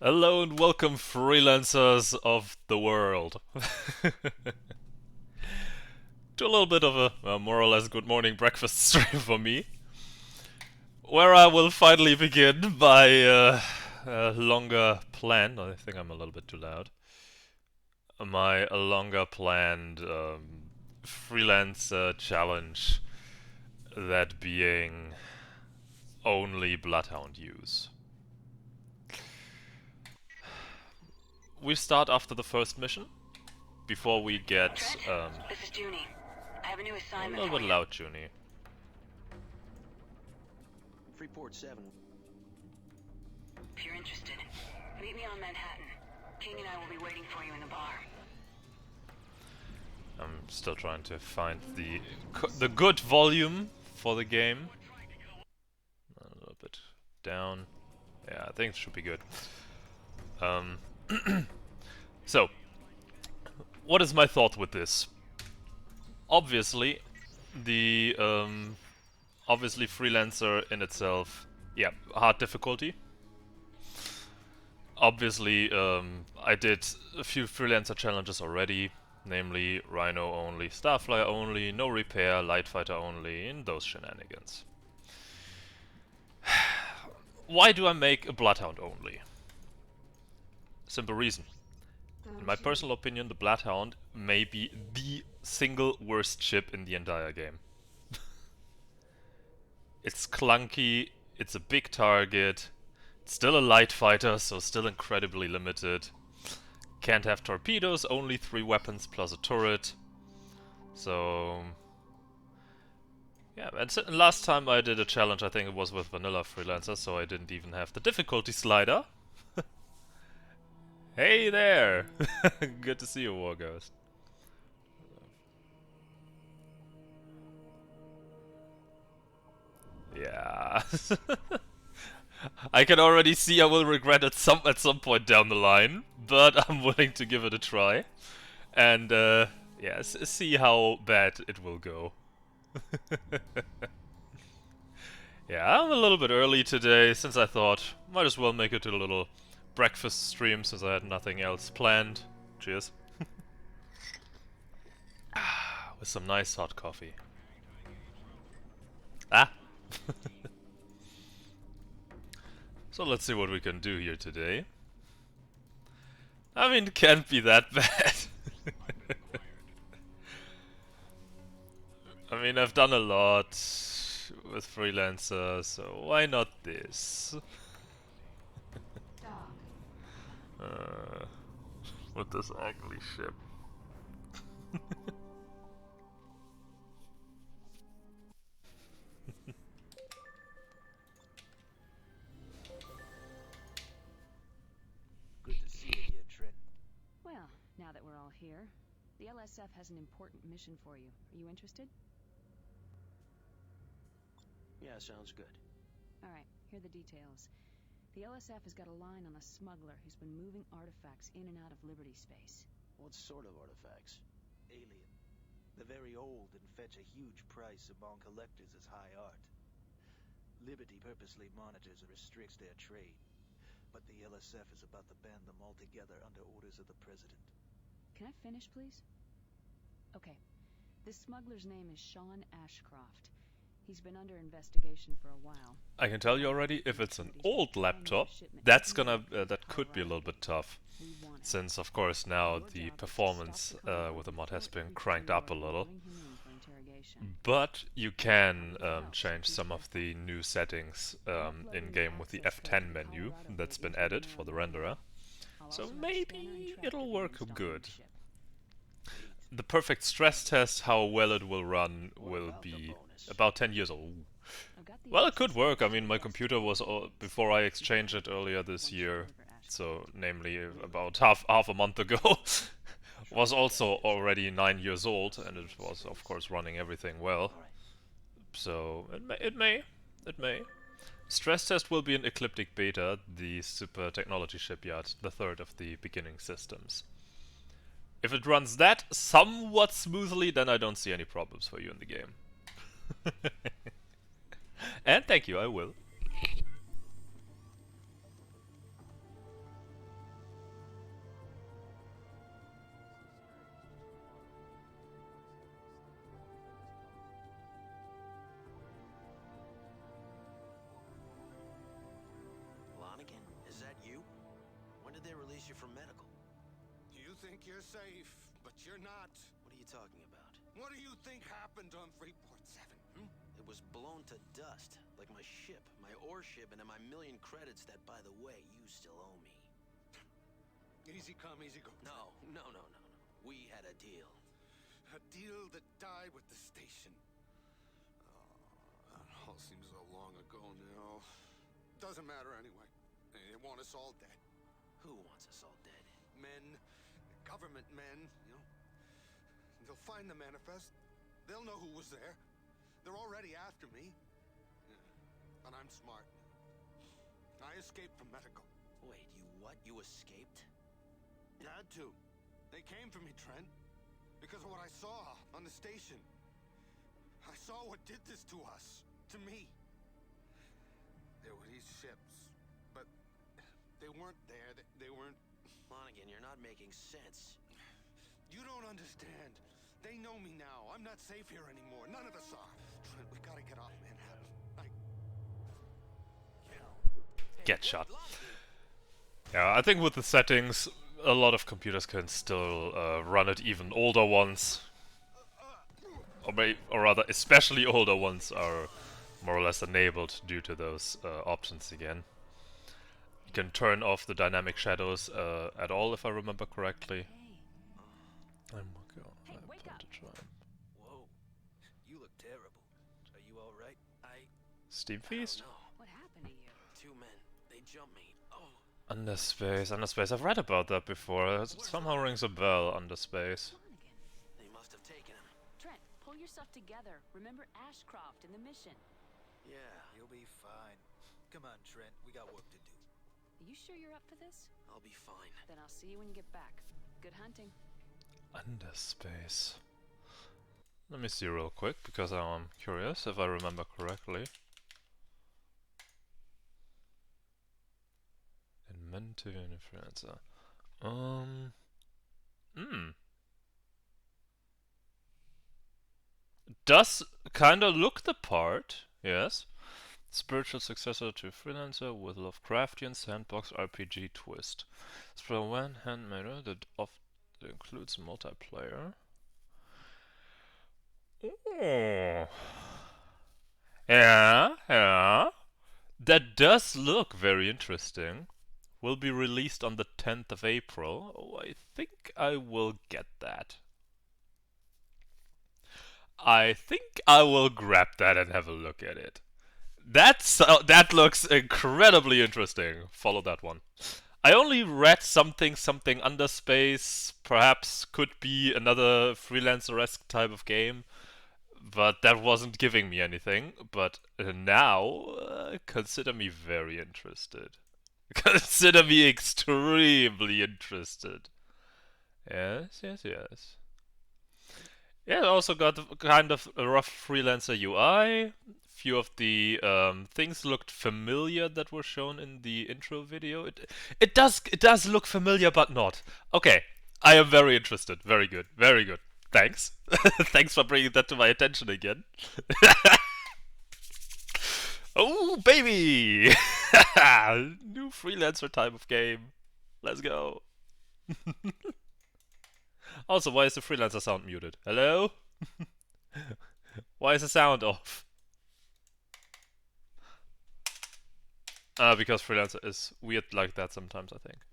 Hello and welcome, freelancers of the world, to a little bit of a more or less good morning breakfast stream for me, where I will finally begin my longer planned. I think I'm a little bit too loud. My longer planned freelancer challenge, that being only Bloodhound use. We start after the first mission, before we get Trent, this is Junie. I have a new a assignment little for bit you. loud, Junie. Freeport 7. If you're interested, meet me on Manhattan. King and I will be waiting for you in the bar. I'm still trying to find the good volume for the game. A little bit down. Yeah, I think it should be good. Um, so, what is my thought with this? Obviously, the obviously Freelancer in itself, yeah, hard difficulty. Obviously, I did a few Freelancer challenges already, namely Rhino only, Starflier only, no repair, light fighter only, and those shenanigans. Why do I make a Bloodhound only? Simple reason. In my personal opinion, the Bloodhound may be the single worst ship in the entire game. It's clunky, it's a big target, it's still a light fighter, so still incredibly limited. Can't have torpedoes, only 3 weapons plus a turret. So yeah, and last time I did a challenge, I think it was with Vanilla Freelancer, so I didn't even have the difficulty slider. Hey there! Good to see you, Warghost. Yeah. I can already see I will regret it at some point down the line, but I'm willing to give it a try. And yeah, see how bad it will go. Yeah, I'm a little bit early today, since I thought might as well make it a little breakfast stream since I had nothing else planned. Cheers. With some nice hot coffee. Ah! So let's see what we can do here today. I mean, it can't be that bad. I mean, I've done a lot with Freelancer, so why not this? Uh, with this ugly ship. Good to see you here, Trent. Well, now that we're all here, the LSF has an important mission for you. Are you interested? Yeah, sounds good. Alright, here are the details. The LSF has got a line on a smuggler who's been moving artifacts in and out of Liberty space. What sort of artifacts? Alien. They're very old and fetch a huge price among collectors as high art. Liberty purposely monitors and restricts their trade, but the LSF is about to ban them altogether under orders of the President. Can I finish, please? Okay. This smuggler's name is Sean Ashcroft. He's been under investigation for a while. I can tell you already, if it's an old laptop, that could be a little bit tough. Since, of course, now the performance with the mod has been cranked up a little. But you can change some of the new settings in-game with the F10 menu that's been added for the renderer. So maybe it'll work good. The perfect stress test, how well it will run, will be about 10 years old. Well, it could work. I mean, my computer was, before I exchanged it earlier this year, so namely about half a month ago, was also already 9 years old, and it was, of course, running everything well. So it may. Stress test will be in Ecliptic Beta, the super technology shipyard, the third of the beginning systems. If it runs that somewhat smoothly, then I don't see any problems for you in the game. And thank you, I will. they release you from medical? You think you're safe, but you're not. What are you talking about? What do you think happened on Freeport 7? It was blown to dust, like my ship, my ore ship, and my million credits that, by the way, you still owe me. Easy come, easy go. No. We had a deal. A deal that died with the station. Oh, that all seems so long ago now. Doesn't matter anyway. They want us all dead. Who wants us all dead? Men, government men, you know. They'll find the manifest. They'll know who was there. They're already after me. Yeah. But I'm smart. I escaped from medical. Wait, you what? You escaped? Had to. They came for me, Trent. Because of what I saw on the station. I saw what did this to us. To me. There were these ships. But they weren't there. They weren't... Monaghan, you're not making sense. You don't understand. They know me now. I'm not safe here anymore. None of us are. Trent, we gotta get off Manhattan. Get shot. Yeah, I think with the settings, a lot of computers can still run it. Even older ones, or rather, especially older ones, are more or less enabled due to those options again. You can turn off the dynamic shadows at all, if I remember correctly. Hey, I wake plan up. to try. Whoa. You look terrible. Are you alright? Steam Feast? No. what happened to you? Two men. They jumped me. Oh. Underspace. I've read about that before. It somehow rings a bell, Underspace. Monaghan. They must have taken him. Trent, pull yourself together. Remember Ashcroft and the mission. Yeah. You'll be fine. Come on, Trent. We got work to do. Are you sure you're up for this? I'll be fine. Then I'll see you when you get back. Good hunting. Underspace. Let me see real quick, because I'm curious if I remember correctly. Inventive and Freelancer. Does kinda look the part, yes. Spiritual successor to Freelancer with Lovecraftian sandbox RPG twist. Spell one handmade that often includes multiplayer. Oh. Yeah. That does look very interesting. Will be released on the 10th of April. Oh, I think I will get that. I think I will grab that and have a look at it. That looks incredibly interesting. Follow that one. I only read something Underspace. Perhaps could be another Freelancer-esque type of game. But that wasn't giving me anything. But now, consider me very interested. Consider me extremely interested. Yes. Yeah, it also got kind of a rough Freelancer UI. Few of the things looked familiar that were shown in the intro video. It does look familiar, but not. Okay, I am very interested. Very good. Thanks. Thanks for bringing that to my attention again. Oh, baby! New Freelancer type of game. Let's go. Also, why is the Freelancer sound muted? Hello? Why is the sound off? Because Freelancer is weird like that sometimes, I think.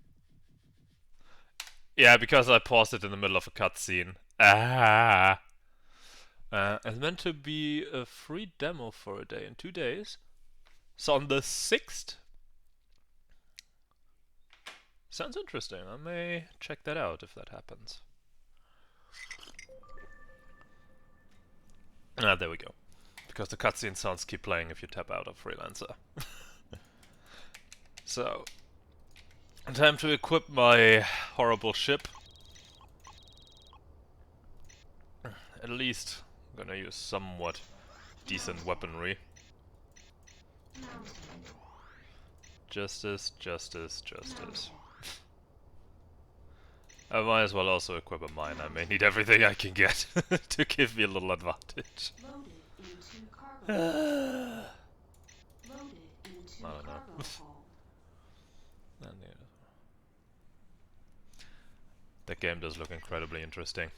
Yeah, because I paused it in the middle of a cutscene. It's meant to be a free demo for a day in 2 days. So on the 6th. Sounds interesting. I may check that out if that happens. There we go. Because the cutscene sounds keep playing if you tap out of Freelancer. So, time to equip my horrible ship. At least I'm gonna use somewhat decent weaponry. Justice. I might as well also equip a mine. I may need everything I can get to give me a little advantage. I don't know. That game does look incredibly interesting.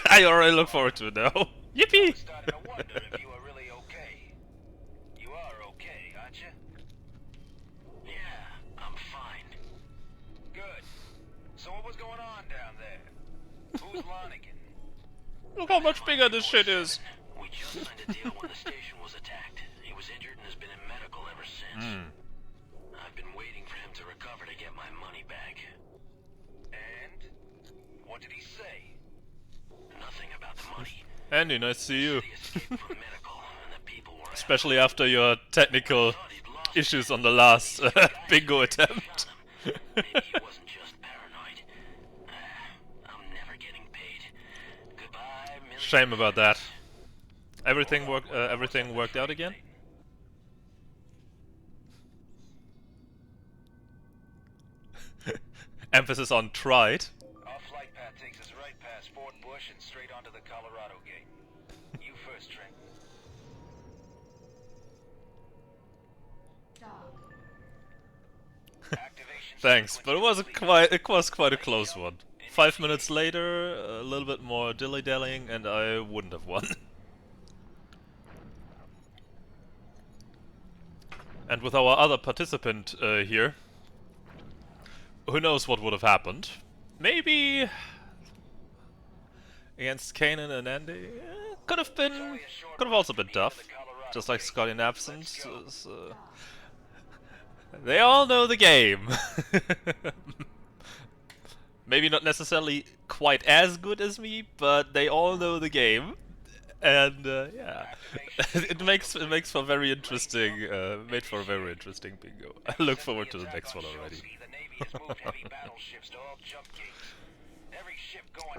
I already look forward to it now. Yippee! I was starting to wonder if you were really okay. You are okay, aren't you? Yeah, I'm fine. Good. So what was going on down there? Who's Lonigan? Look how much bigger this shit is. We just signed a deal when the station was attacked. He was injured and has been in medical ever since. I've been waiting for him to recover to get my money back. And? What did he say? Nothing about the money. Andy, nice to see you. He escaped from medical and the people were Especially after your technical issues on the last bingo attempt. Maybe he wasn't just paranoid. I'm never getting paid. Goodbye, million Shame about that. credits. Everything worked out again? Emphasis on tried. Our flight path takes us right past Fort Bush and straight onto the Colorado gate. You first, Trent. Activation Thanks, but it was sequence quite a close one. 5 minutes later, a little bit more dilly-dallying, and I wouldn't have won. And with our other participant here, who knows what would have happened? Maybe against Kanan and Andy, could have also been tough, just like Scotty in absence. They all know the game. Maybe not necessarily quite as good as me, but they all know the game, and yeah, it makes for very interesting. Made for a very interesting bingo. I look forward to the next one already.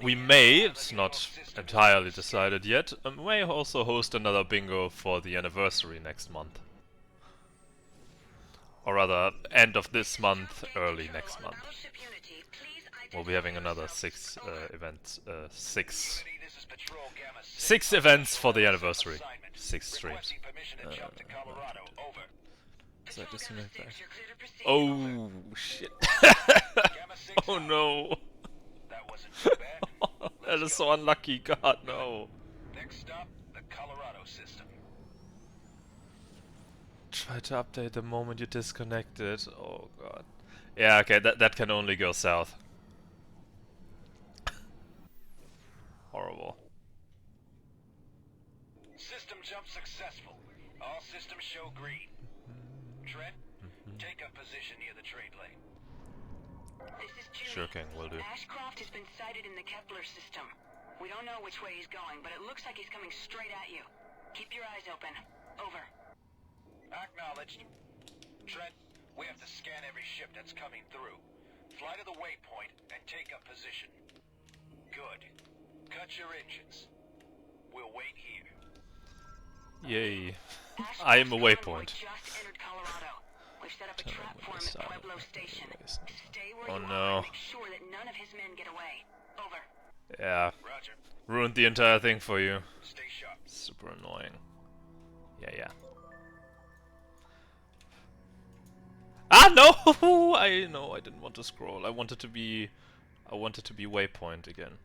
We may, it's not entirely decided yet, may also host another bingo for the anniversary next month. Or rather, end of this month, early next month. We'll be having another 6 events, 6 events for the anniversary. 6 streams. Is that disconnect that? Oh shit! Oh no! That is so unlucky. God no! Next up, the Colorado system. Try to update the moment you disconnected. Oh god. Yeah, okay, that can only go south. Horrible. System jump successful. All systems show green. Trent, take up position near the trade lane. This is Julie. Sure King, will do. Ashcroft has been sighted in the Kepler system. We don't know which way he's going, but it looks like he's coming straight at you. Keep your eyes open. Over. Acknowledged. Trent, we have to scan every ship that's coming through. Fly to the waypoint and take up position. Good. Cut your engines. We'll wait here. Yay. I am a waypoint. Just entered Colorado. We've set up a trap for him at Pueblo Station. Stay where Oh you are no. and make sure that none of his men get away. Over. Yeah. Roger. Ruined the entire thing for you. Stay sharp. Super annoying. Yeah. Ah no! I know I didn't want to scroll. I wanted to be waypoint again.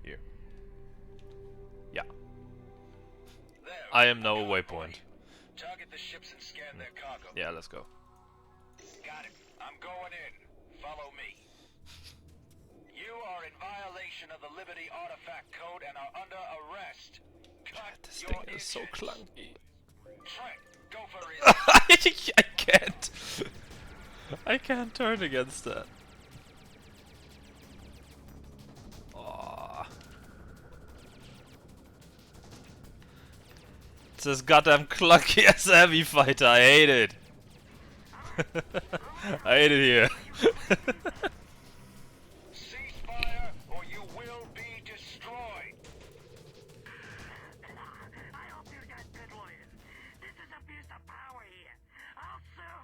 Here. Yeah. There. I am now a waypoint. Target the ships and scan their cargo. Yeah, let's go. Got it. I'm going in. Follow me. You are in violation of the Liberty Artifact Code and are under arrest. Cut This your thing is so engines. clunky. Trent, go for it. I can't. I can't turn against that. Aw. It's as goddamn clunky as a heavy fighter. I hate it. I hate it here. Ceasefire, or you will be destroyed. I hope you got good lawyers. This is abuse of power here. I'll sue.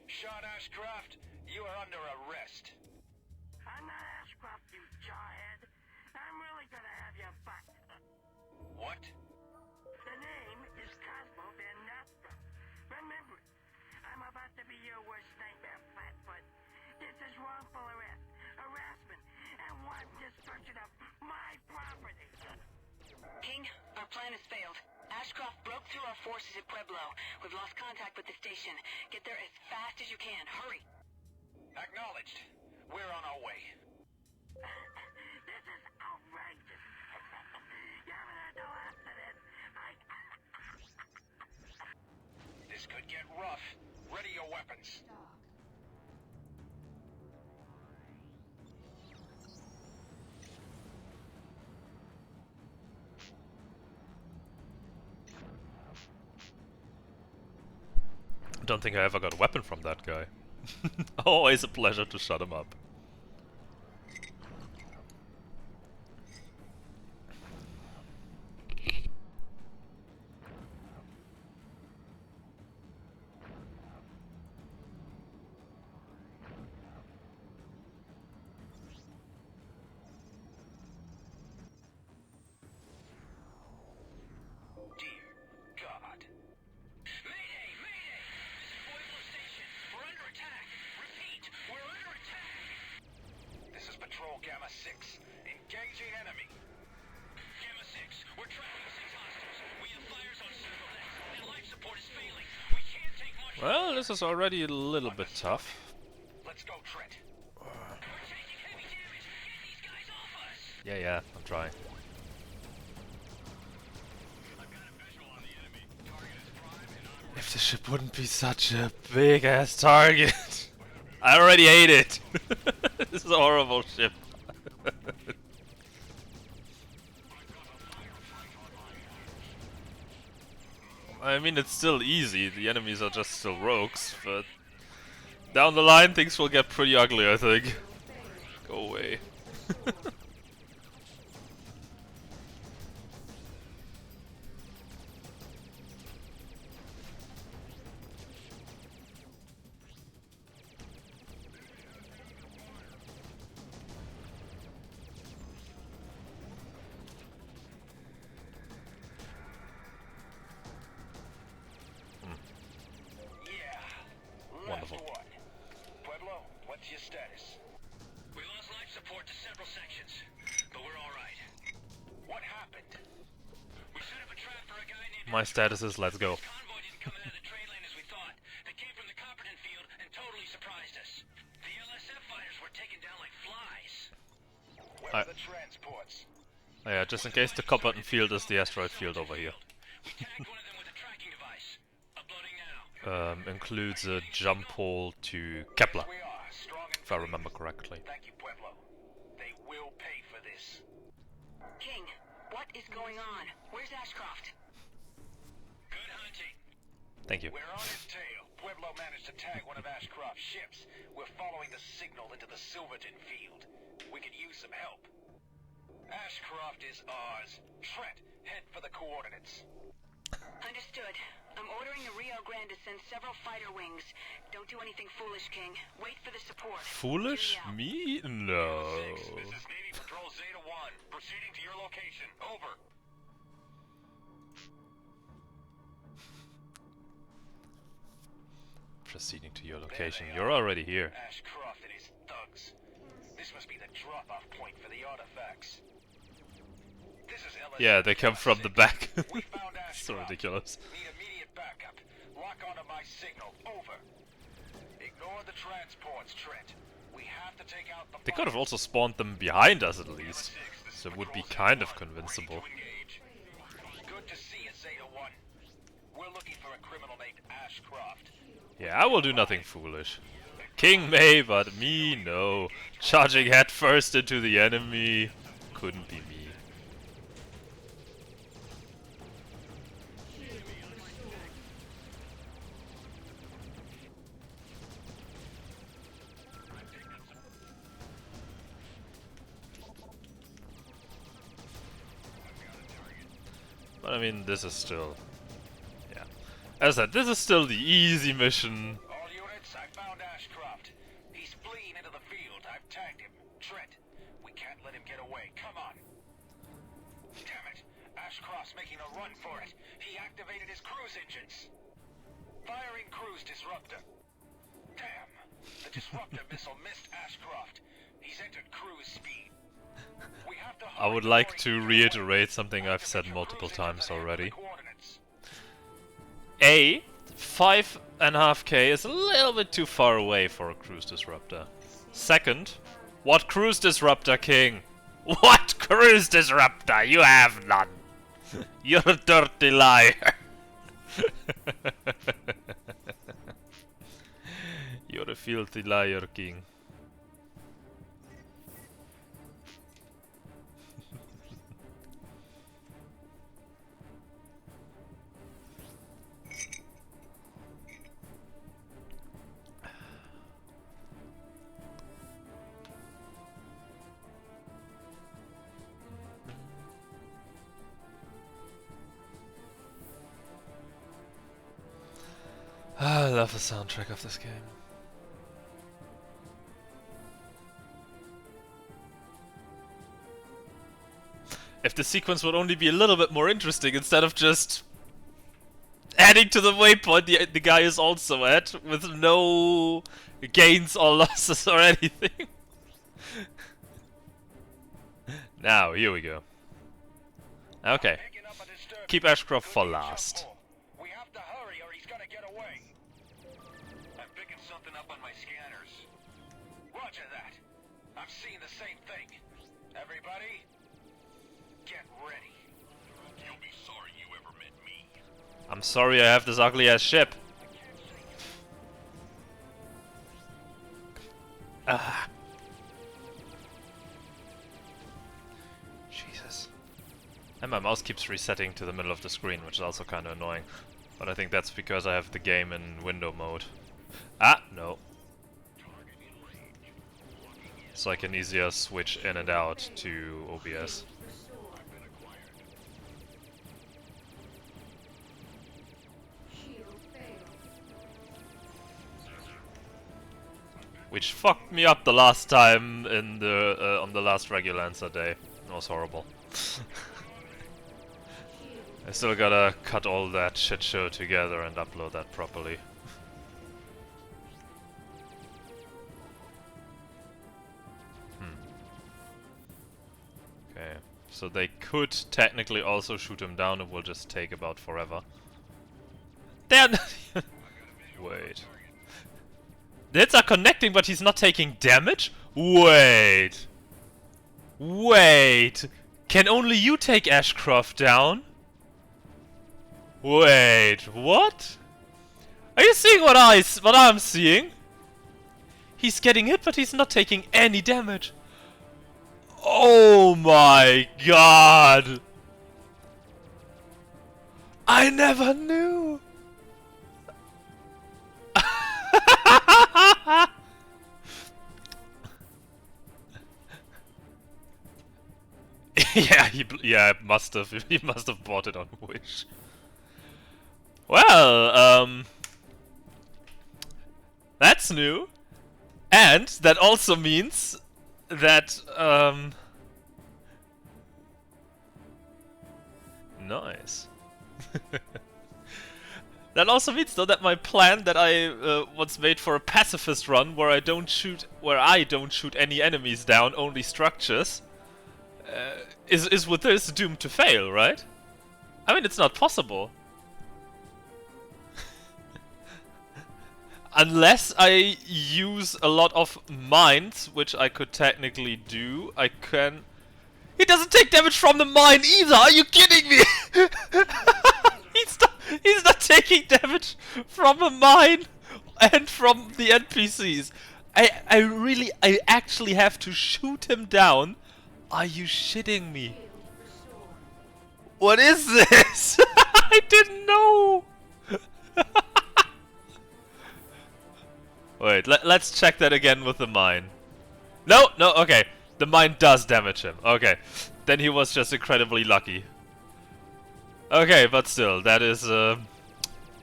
Sean Ashcroft, you are under arrest. I'm not Ashcroft, you jawhead. I'm really gonna have you fucked. What? The name is Cosmo Van Nostrum. Remember it. I'm about to be your worst nightmare, Flatfoot. This is wrongful arrest. King, our plan has failed. Ashcroft broke through our forces at Pueblo. We've lost contact with the station. Get there as fast as you can. Hurry. Acknowledged. We're on our way. This is outrageous. You haven't had no accident. This could get rough. Ready your weapons. Don't think I ever got a weapon from that guy. Always a pleasure to shut him up. Dear God. Mayday! Mayday! This is Pueblo Station. We're under attack. Repeat, we're under attack. This is Patrol Gamma 6. Engaging enemy. Gamma 6, we're tracking 6 hostiles. We have fires on several decks, and life support is failing. We can't take much. Well, this is already a little bit tough. Let's go, Trent. We're taking heavy damage. Get these guys off us. Yeah, I'm trying. If the ship wouldn't be such a big ass target. I already hate it. This is a horrible ship. I mean, it's still easy. The enemies are just still rogues, but down the line things will get pretty ugly, I think. Go away. Wonderful. Last one. Pueblo, what's your status? We lost life support to several sections, but we're all right. What happened? We set up a trap for a guy named... My status is let's go. Convoy didn't come in at the trade lane as we thought. They came from the Copperton field and totally surprised us. The LSF fighters were taken down like flies. Where are the transports? Yeah, just in case the Copperton field is the asteroid field over here. We tagged one of them with a tracking device. Uploading now. Includes a jump hole to Kepler, We are strong and if I remember correctly. Thank you, Pueblo. They will pay for this. King, what is going on? Where's Ashcroft? Good hunting. Thank you. We're on his tail. Pueblo managed to tag one of Ashcroft's ships. We're following the signal into the Silverton field. We could use some help. Ashcroft is ours. Trent, head for the coordinates. Understood. I'm ordering the Rio Grande to send several fighter wings. Don't do anything foolish, King. Wait for the support. Foolish? Me? No. 6, this is Navy Patrol Zeta 1. Proceeding to your location. Over. Proceeding to your location. You're already here. Ashcroft and his thugs. This must be the drop-off point for the artifacts. This is LSF Yeah, they come from the back. We found So Ashcroft. ridiculous. Need immediate backup. Lock onto my signal. Over. Ignore the transports, Trent. We have to take out the... They could have also spawned them behind us at least. So it would be kind of convincible. Good to see you, Zeta 1. We're looking for a criminal named Ashcroft. Yeah, I will do nothing foolish. King may, but me, no. Charging head first into the enemy couldn't be me. But I mean, this is still... Yeah. As I said, this is still the easy mission. All units, I found Ashcroft. He's fleeing into the field. I've tagged him. Trent, we can't let him get away. Come on. Damn it. Ashcroft's making a run for it. He activated his cruise engines. Firing cruise disruptor. Damn. The disruptor missile missed Ashcroft. He's entered cruise speed. I would like to reiterate something I've said multiple times already. A, 5.5k is a little bit too far away for a cruise disruptor. Second, what cruise disruptor, King? What cruise disruptor? You have none. You're a dirty liar. You're a filthy liar, King. I love the soundtrack of this game. If the sequence would only be a little bit more interesting instead of just adding to the waypoint the guy is also at with no gains or losses or anything. Now, here we go. Okay. Keep Ashcroft for last. We have to hurry or he's gonna get away. I'm picking something up on my scanners. Roger that. I'm seeing the same thing. Everybody, get ready. You'll be sorry you ever met me. I'm sorry I have this ugly ass ship. Ah. Jesus. And my mouse keeps resetting to the middle of the screen, which is also kind of annoying. But I think that's because I have the game in window mode. Ah, no. So I can easier switch in and out to OBS. Which fucked me up the last time in the on the last Freelancer day. It was horrible. I still gotta cut all that shit show together and upload that properly. Okay, so they could technically also shoot him down. It will just take about forever. They're Wait. The hits are connecting, but he's not taking damage? Wait. Wait. Can only you take Ashcroft down? Wait, what? Are you seeing what I'm seeing? He's getting hit, but he's not taking any damage. Oh my god! I never knew! Yeah, must have. He must have bought it on Wish. Well, that's new, and that also means that nice. That also means though that my plan that I once made for a pacifist run, where I don't shoot any enemies down, only structures, is with this doomed to fail, right? I mean, it's not possible. Unless I use a lot of mines, which I could technically do, I can... He doesn't take damage from the mine either! Are you kidding me? He's not taking damage from a mine and from the NPCs. I actually have to shoot him down. Are you shitting me? What is this? I didn't know! Wait, let's check that again with the mine. No, okay. The mine does damage him. Okay. Then he was just incredibly lucky. Okay, but still, that is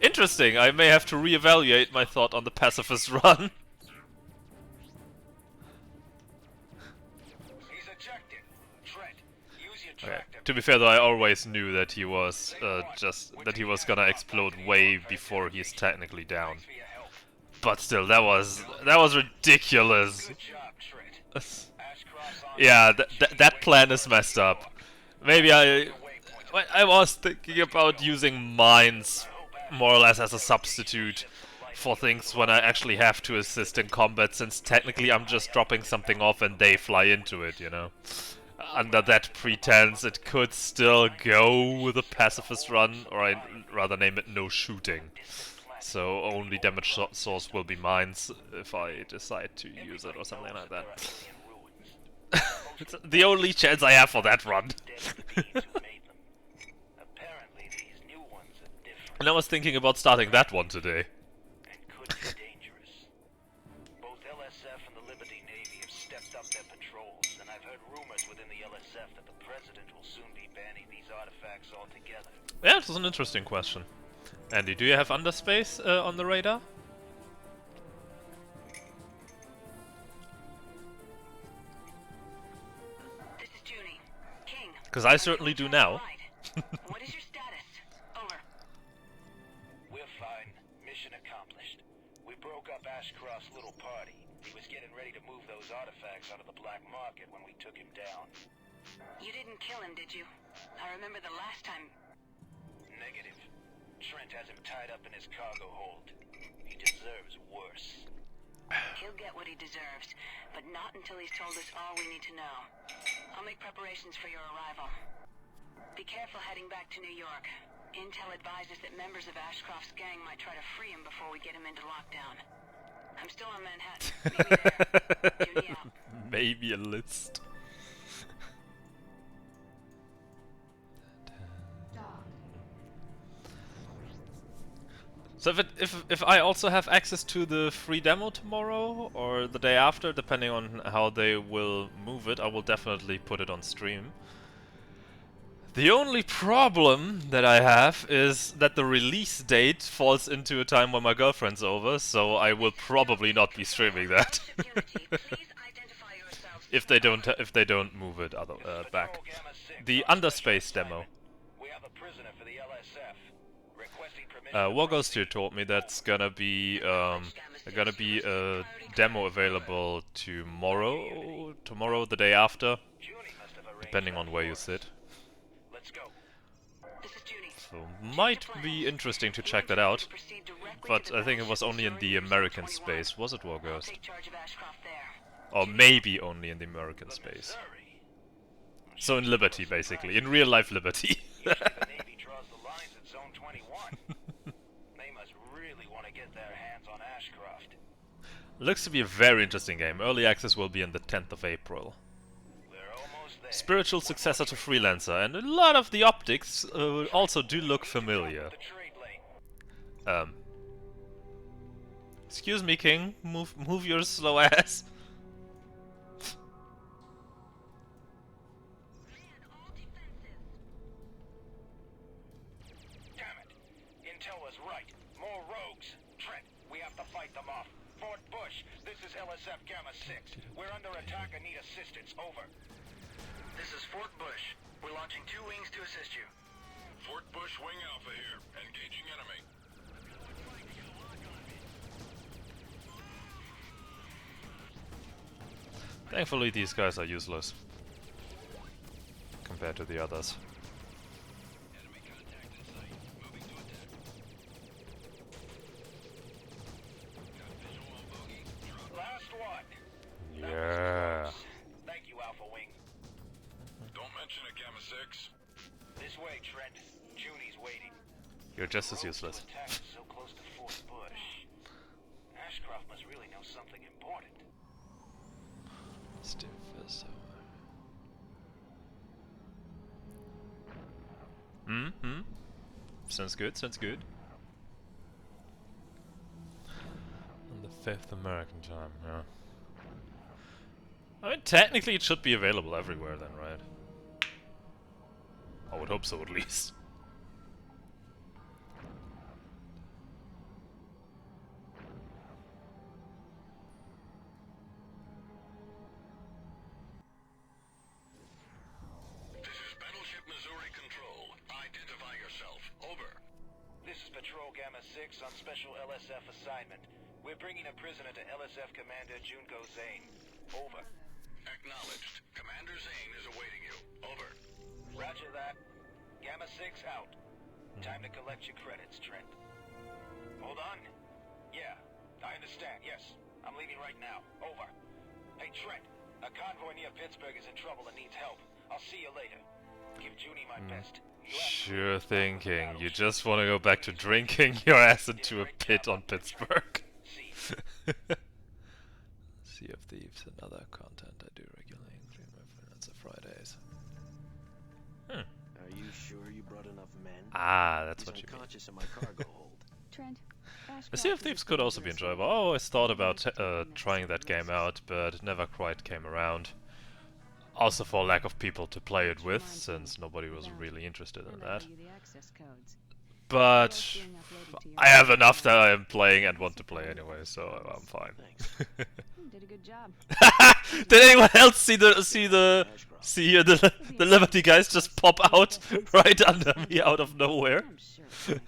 interesting. I may have to reevaluate my thought on the pacifist run. He's ejected. Trent, use your Okay. tractor. To be fair though, I always knew that he was gonna explode way before he's technically down. Thanks for your help. But still, that was ridiculous. Good job, Trent. Ashcroft Yeah, that plan is messed up. Maybe I was thinking about using mines more or less as a substitute for things when I actually have to assist in combat, since technically I'm just dropping something off and they fly into it, you know. Under that pretense, it could still go with a pacifist run, or I'd rather name it no shooting. So only damage source will be mines if I decide to use it or something like that. It's the only chance I have for that run. And I was thinking about starting that one today. And could be dangerous. Both LSF and the Liberty Navy have stepped up their patrols, and I've heard rumors within the LSF that the President will soon be banning these artifacts altogether. Yeah, it was an interesting question. Andy, do you have underspace on the radar? This is Junie. King. Because I certainly do now. What is your status? Over. We're fine. Mission accomplished. We broke up Ashcroft's little party. He was getting ready to move those artifacts out of the black market when we took him down. You didn't kill him, did you? I remember the last time. Negative. Trent has him tied up in his cargo hold. He deserves worse. He'll get what he deserves, but not until he's told us all we need to know. I'll make preparations for your arrival. Be careful heading back to New York. Intel advises that members of Ashcroft's gang might try to free him before we get him into lockdown. I'm still on Manhattan. Meet me there. Junie out. Maybe a list. So if I also have access to the free demo tomorrow or the day after, depending on how they will move it, I will definitely put it on stream. The only problem that I have is that the release date falls into a time when my girlfriend's over, so I will probably not be streaming that. if they don't move it back. The Underspace demo. We have a prisoner for the LSF. Requesting permission. Warghost told me that's gonna be a demo available tomorrow, the day after, depending on where you sit. Let's go. This is Junie. So might be interesting to check that out. But I think it was only in the American space, was it, Warghost? Take charge of Ashcroft there. Or maybe only in the American space. So in Liberty, basically, in real life Liberty. The Navy draws the lines at Zone 21. They must really want to get their hands on Ashcroft. Looks to be a very interesting game. Early access will be on the 10th of April. We're almost there. Spiritual successor to Freelancer, and a lot of the optics also do look familiar. The trade lane. Excuse me, King. Move your slow ass. Damn it. Intel was right. More rogues. Trent, we have to fight them off. Fort Bush, this is LSF Gamma 6. We're under attack and need assistance. Over. This is Fort Bush. We're launching 2 wings to assist you. Fort Bush Wing Alpha here. Engaging enemy. Thankfully, these guys are useless compared to the others. Last one. Yeah. Thank you, Alpha Wing. Don't mention it, Gamma 6. This way, Trent. Junie's waiting. You're just as useless. Attack is so close to Fort Bush. Ashcroft must really know something important. Sounds good, sounds good. On the 5th American time, yeah. I mean, technically it should be available everywhere then, right? I would hope so, at least. Gamma 6 on special LSF assignment. We're bringing a prisoner to LSF Commander Junko Zane. Over. Acknowledged. Commander Zane is awaiting you. Over. Roger that. Gamma 6 out. Time to collect your credits, Trent. Hold on. Yeah, I understand. Yes, I'm leaving right now. Over. Hey, Trent. A convoy near Pittsburgh is in trouble and needs help. I'll see you later. Give Junie my best. Sure thinking. You just want to go back to drinking your ass into a pit on Pittsburgh. Sea of Thieves and other content I do regularly, including my Freelancer Fridays. Are you sure you brought enough men? Ah, that's He's what you mean. unconscious in my cargo hold. Trent, The Sea of Thieves could also be enjoyable. I always thought about trying that game out, but it never quite came around. Also for lack of people to play it with, since nobody was really interested in that. But I have enough that I am playing and want to play anyway, so I'm fine. Did a good job. Did anyone else see the Liberty guys just pop out right under me out of nowhere? I'm sure.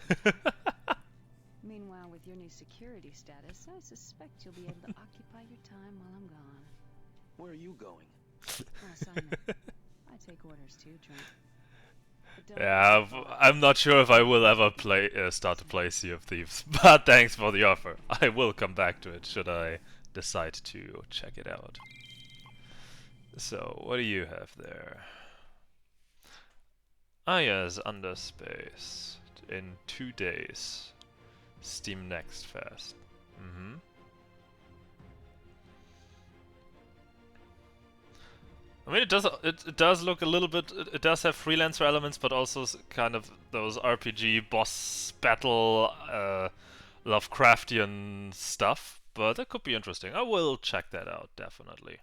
Meanwhile, with your new security status, I suspect you'll be able to occupy your time while I'm gone. Where are you going? On assignment. I take orders too, Trent. But don't Yeah, I'm not sure if I will ever start to play Sea of Thieves, but thanks for the offer. I will come back to it should I decide to check it out. So, what do you have there? Ah yes, Underspace. In 2 days. Steam Next Fest. I mean, it does look a little bit. It does have freelancer elements, but also kind of those RPG boss battle, Lovecraftian stuff. But that could be interesting. I will check that out definitely.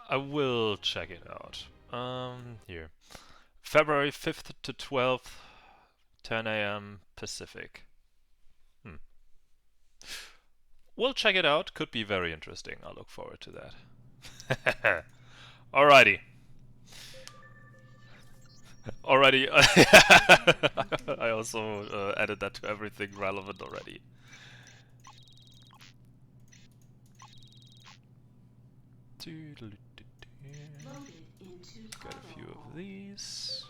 I will check it out. Here, February 5th to 12th, 10 a.m. Pacific. We'll check it out. Could be very interesting. I look forward to that. Alrighty. Already. I also added that to everything relevant already. Got a few of these.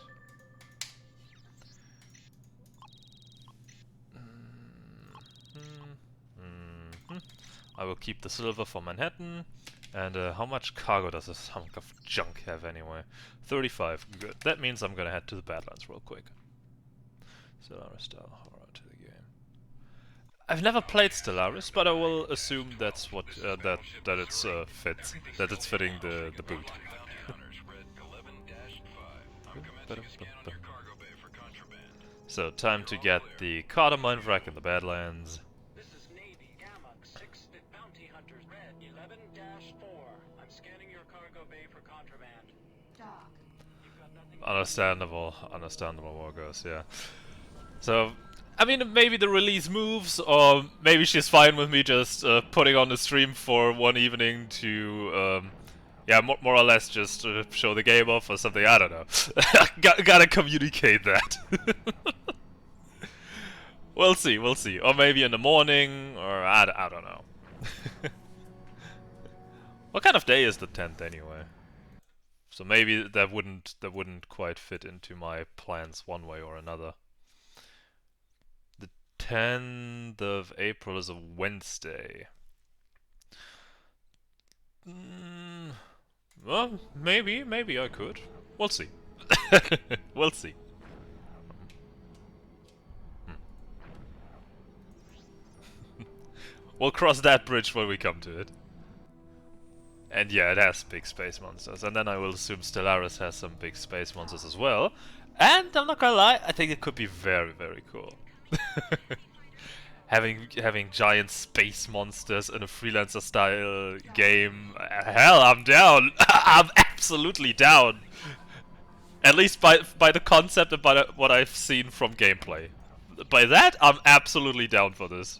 I will keep the silver for Manhattan. And how much cargo does this hunk of junk have anyway? 35, good. That means I'm gonna head to the Badlands real quick. Stellaris style horror to the game. I've never played Stellaris, but I will assume that's what that it's fits, that it's fitting the boot. So time to get the Carter mine wreck in the Badlands. This is Navy Gamma 6 Bounty Hunters Red 11-4. I'm scanning your cargo bay for contraband. Doc. Understandable, Wargos, yeah. So, I mean, maybe the release moves, or maybe she's fine with me just putting on the stream for one evening to, yeah, more or less just show the game off or something, I don't know. Gotta communicate that. We'll see. Or maybe in the morning, or I don't know. What kind of day is the 10th anyway? So maybe that wouldn't quite fit into my plans one way or another. The 10th of April is a Wednesday. Well, maybe I could. We'll see. We'll see. We'll cross that bridge when we come to it. And yeah, it has big space monsters. And then I will assume Stellaris has some big space monsters as well. And I'm not gonna lie, I think it could be very, very cool. having giant space monsters in a Freelancer style game. Hell, I'm down. I'm absolutely down. At least by the concept and by what I've seen from gameplay. By that, I'm absolutely down for this.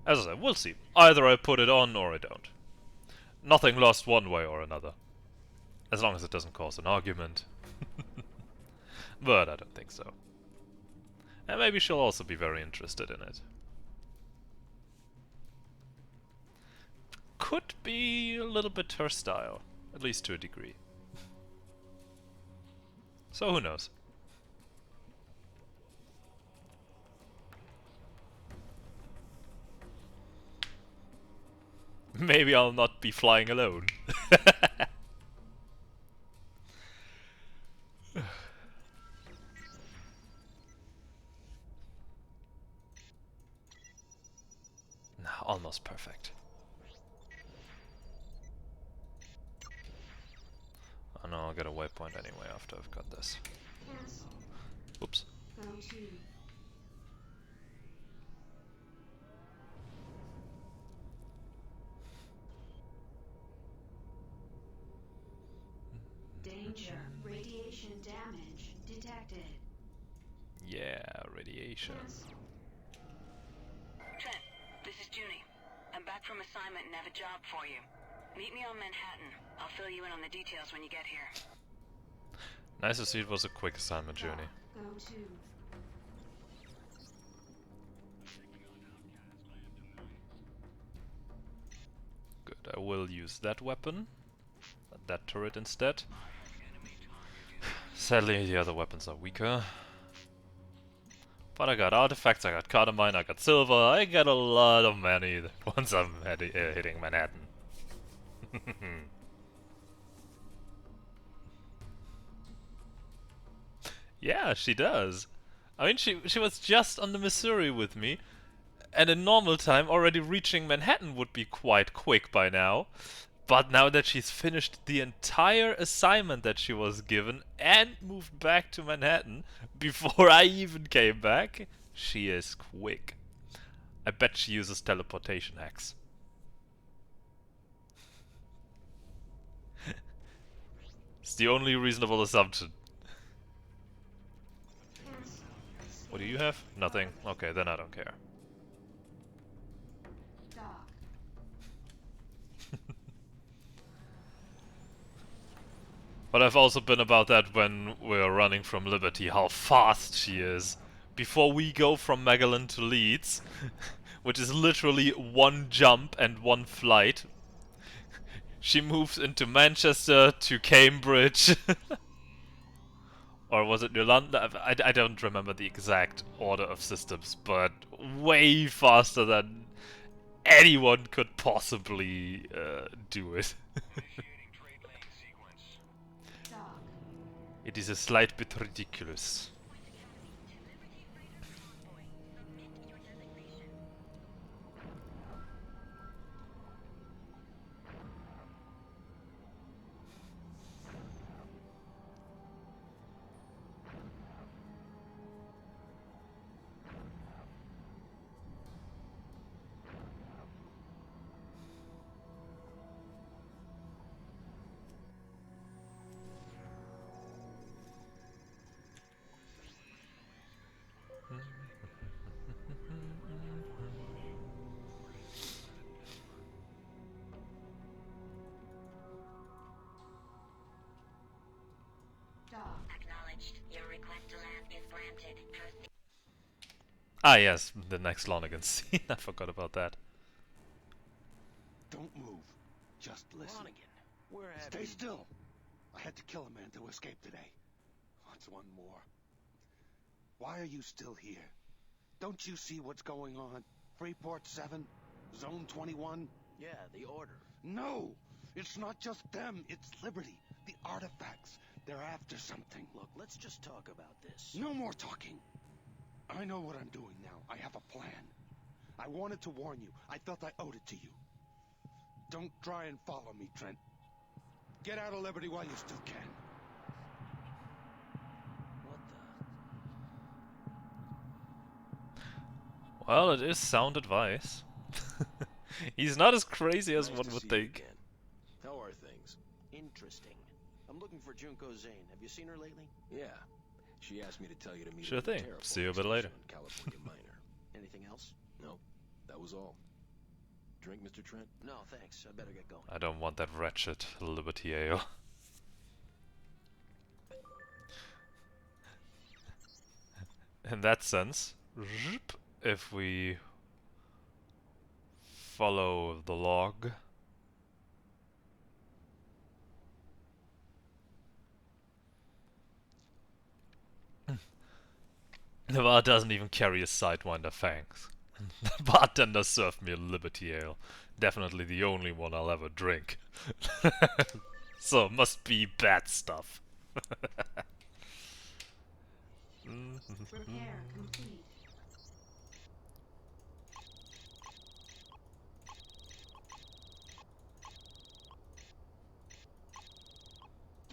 As I said, we'll see. Either I put it on or I don't. Nothing lost one way or another. As long as it doesn't cause an argument. But I don't think so. And maybe she'll also be very interested in it. Could be a little bit her style, at least to a degree. So who knows? Maybe I'll not be flying alone. Almost perfect. Oh no, I'll get a waypoint anyway after I've got this. Oops. Danger. Radiation damage detected. Yeah, radiation. Trent, this is Junie. I'm back from assignment and have a job for you. Meet me on Manhattan. I'll fill you in on the details when you get here. Nice to see it was a quick assignment journey. Go to. Good, I will use that weapon. That turret instead. Sadly, the other weapons are weaker. But I got artifacts, I got cardamine, I got silver, I got a lot of money once I'm hitting Manhattan. Yeah, she does. I mean, she was just on the Missouri with me, and in normal time, already reaching Manhattan would be quite quick by now. But now that she's finished the entire assignment that she was given and moved back to Manhattan before I even came back, she is quick. I bet she uses teleportation hacks. It's the only reasonable assumption. What do you have? Nothing. Okay, then I don't care. But I've also been about that when we're running from Liberty, how fast she is. Before we go from Magellan to Leeds, which is literally one jump and one flight, she moves into Manchester to Cambridge. Or was it Yolanda? I don't remember the exact order of systems, but way faster than anyone could possibly do it. It is a slight bit ridiculous. Acknowledged. Your request to land is granted. Ah yes, the next Lonergan scene. I forgot about that. Don't move. Just listen. Lonigan, where have Stay you... still. I had to kill a man to escape today. What's one more? Why are you still here? Don't you see what's going on? Freeport 7? Zone 21? Yeah, the Order. No! It's not just them, it's Liberty. The artifacts. They're after something. Look, let's just talk about this. No more talking. I know what I'm doing now. I have a plan. I wanted to warn you. I felt I owed it to you. Don't try and follow me, Trent. Get out of Liberty while you still can. What the... Well, it is sound advice. He's not as crazy as Nice one to would see you think. again. How are things? Interesting. I'm looking for Junko Zane. Have you seen her lately? Yeah. She asked me to tell you to meet Sure her at the thing. terraforming See you a bit station later. on California Minor. Anything else? No, that was all. Drink, Mr. Trent? No, thanks. I better get going. I don't want that wretched Liberty ale. in that sense, if we follow the log, the bar doesn't even carry a Sidewinder Fangs. The bartender served me a Liberty Ale. Definitely the only one I'll ever drink. So, must be bad stuff. Repair complete.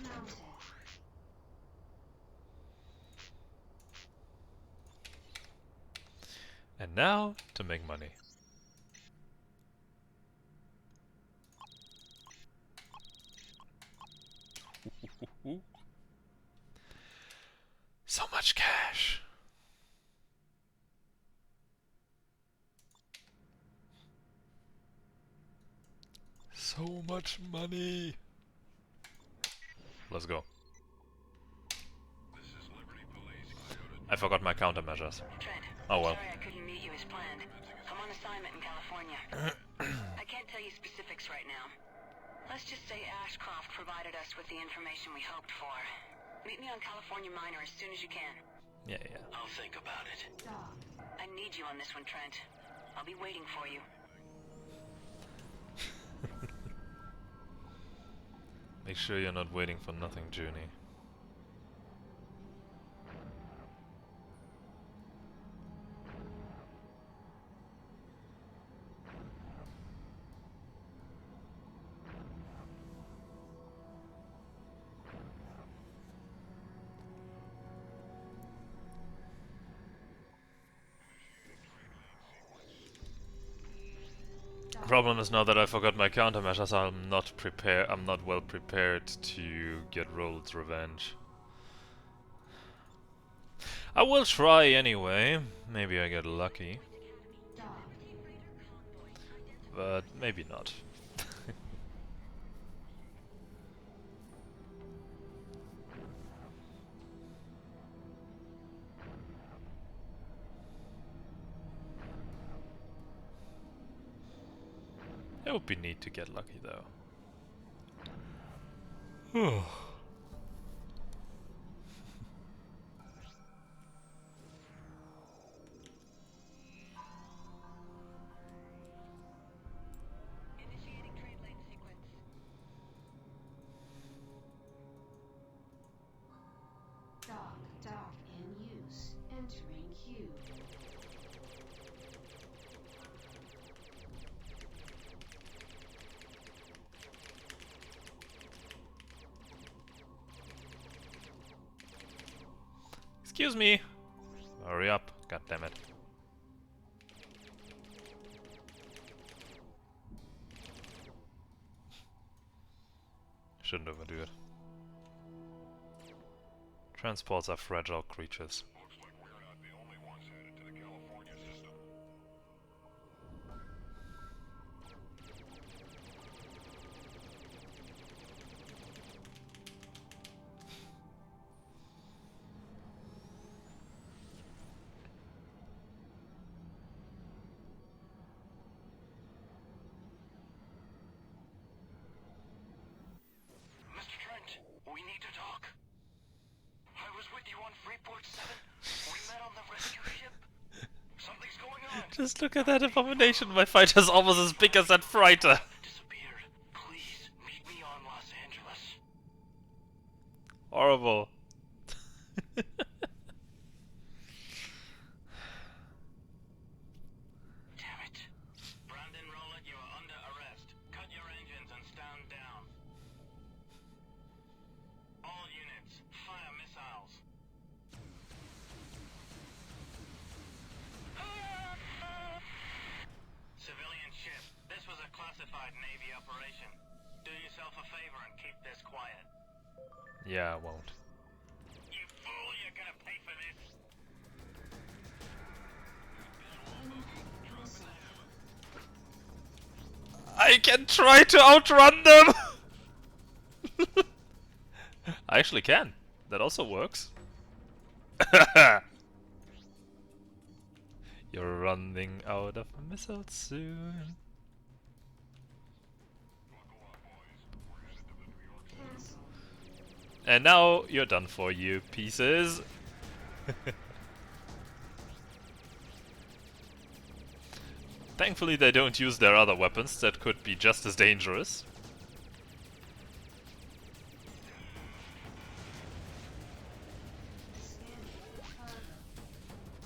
Mounted. And now, to make money. So much cash. So much money. Let's go. I forgot my countermeasures. Trent, Oh well. sorry I couldn't meet you as planned. I'm on assignment in California. I can't tell you specifics right now. Let's just say Ashcroft provided us with the information we hoped for. Meet me on California Minor as soon as you can. Yeah, yeah. I'll think about it. Dock. I need you on this one, Trent. I'll be waiting for you. Make sure you're not waiting for nothing, Junie. Problem is now that I forgot my countermeasures, I'm not well prepared to get Roland's revenge. I will try anyway. Maybe I get lucky. Dock. But maybe not. It would be neat to get lucky though. Initiating trade lane sequence. Dock in use. Entering queue. Excuse me. Hurry up. God damn it. Shouldn't overdo it. Transports are fragile creatures. Looks like we're not the only ones headed to the California system. Mr. Trent, we need to talk. I was with you on Freeport 7. We met on the rescue ship. Something's going on. Just look at that abomination. My fighter's almost as big as that freighter. Disappeared. Please meet me on Los Angeles. Horrible. Damn it. Brandon Rowland, you are under arrest. Cut your engines and stand down. All units, fire missiles. Civilian ship, this was a classified Navy operation. Do yourself a favor and keep this quiet. Yeah, I won't. You fool, you're gonna pay for this. I can try to outrun them! I actually can. That also works. You're running out of missiles soon. And now you're done for, you pieces. Thankfully they don't use their other weapons that could be just as dangerous.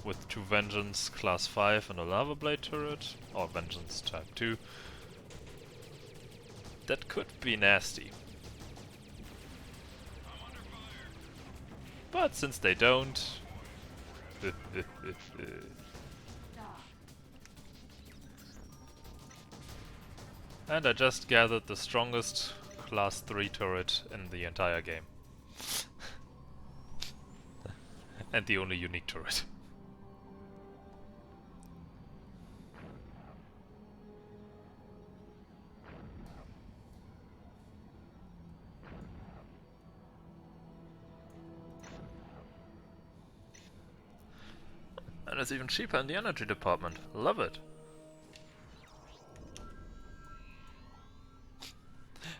With 2 Vengeance Class 5 and a Lava Blade turret, or Vengeance Type 2. That could be nasty. But since they don't... And I just gathered the strongest Class 3 turret in the entire game. And the only unique turret. And it's even cheaper in the energy department. Love it.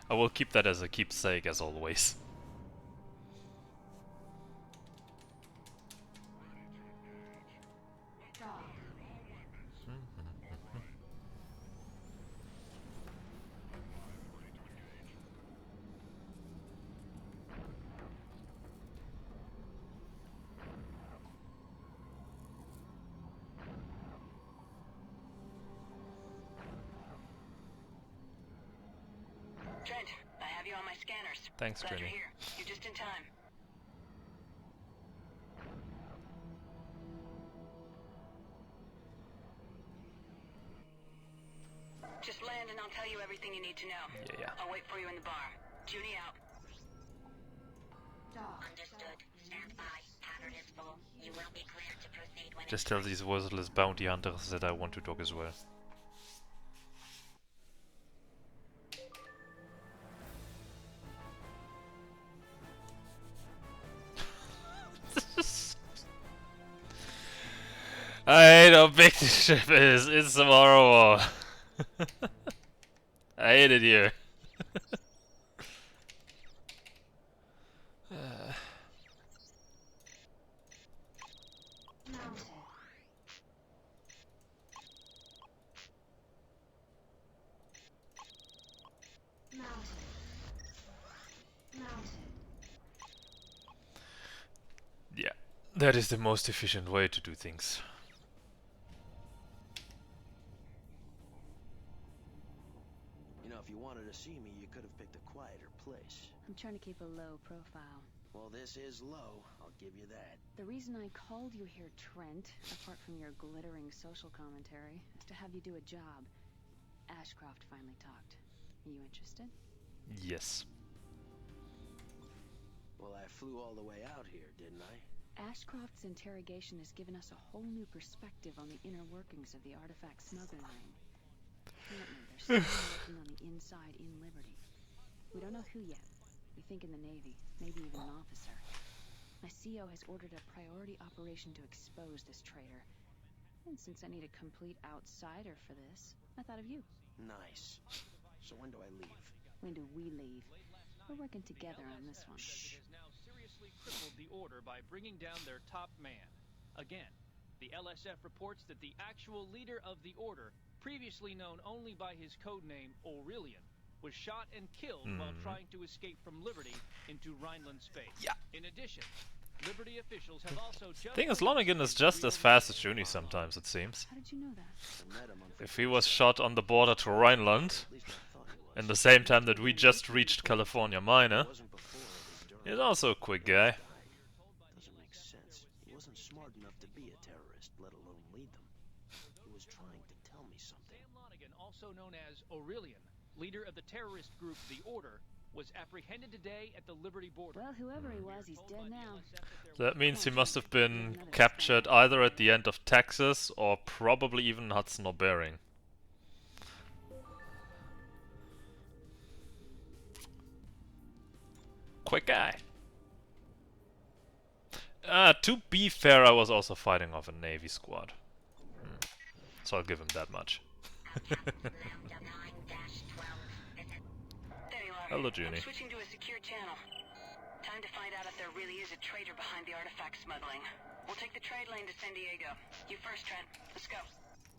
I will keep that as a keepsake as always. Trent, I have you on my scanners. Thanks, Glad you're Granny. here. You're just in time. Just land and I'll tell you everything you need to know. Yeah. I'll wait for you in the bar. Junie out. Understood. Stand by. Pattern is full. You will be cleared to proceed when Just tell these worthless bounty hunters that I want to talk as well. I hate how big this ship is. It's horrible. I hate it here. Yeah, that is the most efficient way to do things. You know, if you wanted to see me, you could have picked a quieter place. I'm trying to keep a low profile. Well, this is low, I'll give you that. The reason I called you here, Trent, apart from your glittering social commentary, is to have you do a job. Ashcroft finally talked. Are you interested? Yes. Well, I flew all the way out here, didn't I? Ashcroft's interrogation has given us a whole new perspective on the inner workings of the artifact smuggling ring. Apparently, there's someone working on the inside in Liberty. We don't know who yet. We think in the Navy, maybe even an officer. My CO has ordered a priority operation to expose this traitor. And since I need a complete outsider for this, I thought of you. Nice. So when do I leave? When do we leave? We're working together on this one. Shh. Crippled the order by bringing down their top man. Again, the LSF reports that the actual leader of the order, previously known only by his codename Aurelian, was shot and killed while trying to escape from Liberty into Rhineland space. Yeah. In addition, Liberty officials have also just... Thing is, Lonergan is just as fast as Junie sometimes, it seems. How did you know that? If he was shot on the border to Rhineland, in the same time that we just reached California Minor, he's also a quick guy. Doesn't make sense. He wasn't smart enough to be a terrorist, let alone lead them. He was trying to tell me something. Sam Lonergan, also known as Aurelian, leader of the terrorist group The Order, was apprehended today at the Liberty border. Well, whoever he was, he's dead now. That means he must have been captured either at the end of Texas or probably even Hudson or Bering. Quick guy. To be fair, I was also fighting off a Navy squad. So I'll give him that much. There you are. Hello, Junie. I'm switching to a secure channel. Time to find out if there really is a traitor behind the artifact smuggling. We'll take the trade lane to San Diego. You first, Trent. Let's go.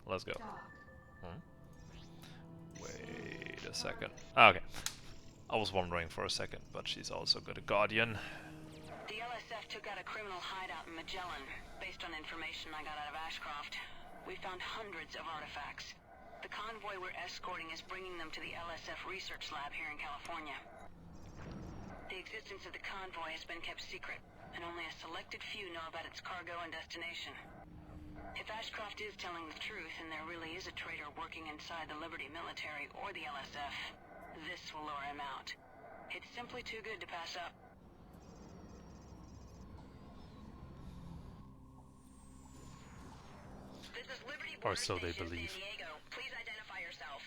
Let's go. Wait a second. Ah, okay. I was wondering for a second, but she's also got a guardian. The LSF took out a criminal hideout in Magellan. Based on information I got out of Ashcroft, we found hundreds of artifacts. The convoy we're escorting is bringing them to the LSF research lab here in California. The existence of the convoy has been kept secret, and only a selected few know about its cargo and destination. If Ashcroft is telling the truth and there really is a traitor working inside the Liberty military or the LSF, this will lure him out. It's simply too good to pass up. This is Liberty Or so they Station, believe. San Diego. Please identify yourself.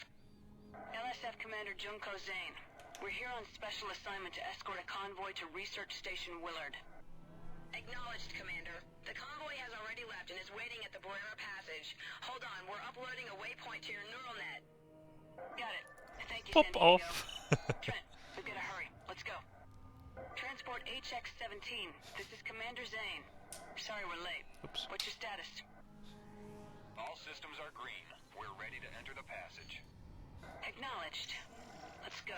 LSF Commander Junko Zane. We're here on special assignment to escort a convoy to Research Station Willard. Acknowledged, Commander. The convoy has already left and is waiting at the Barrera Passage. Hold on, we're uploading a waypoint to your neural net. Got it. Thank you, Pop San Diego. off. Trent, we've got to hurry. Let's go. Transport HX-17. This is Commander Zane. Sorry we're late. Oops. What's your status? All systems are green. We're ready to enter the passage. Acknowledged. Let's go.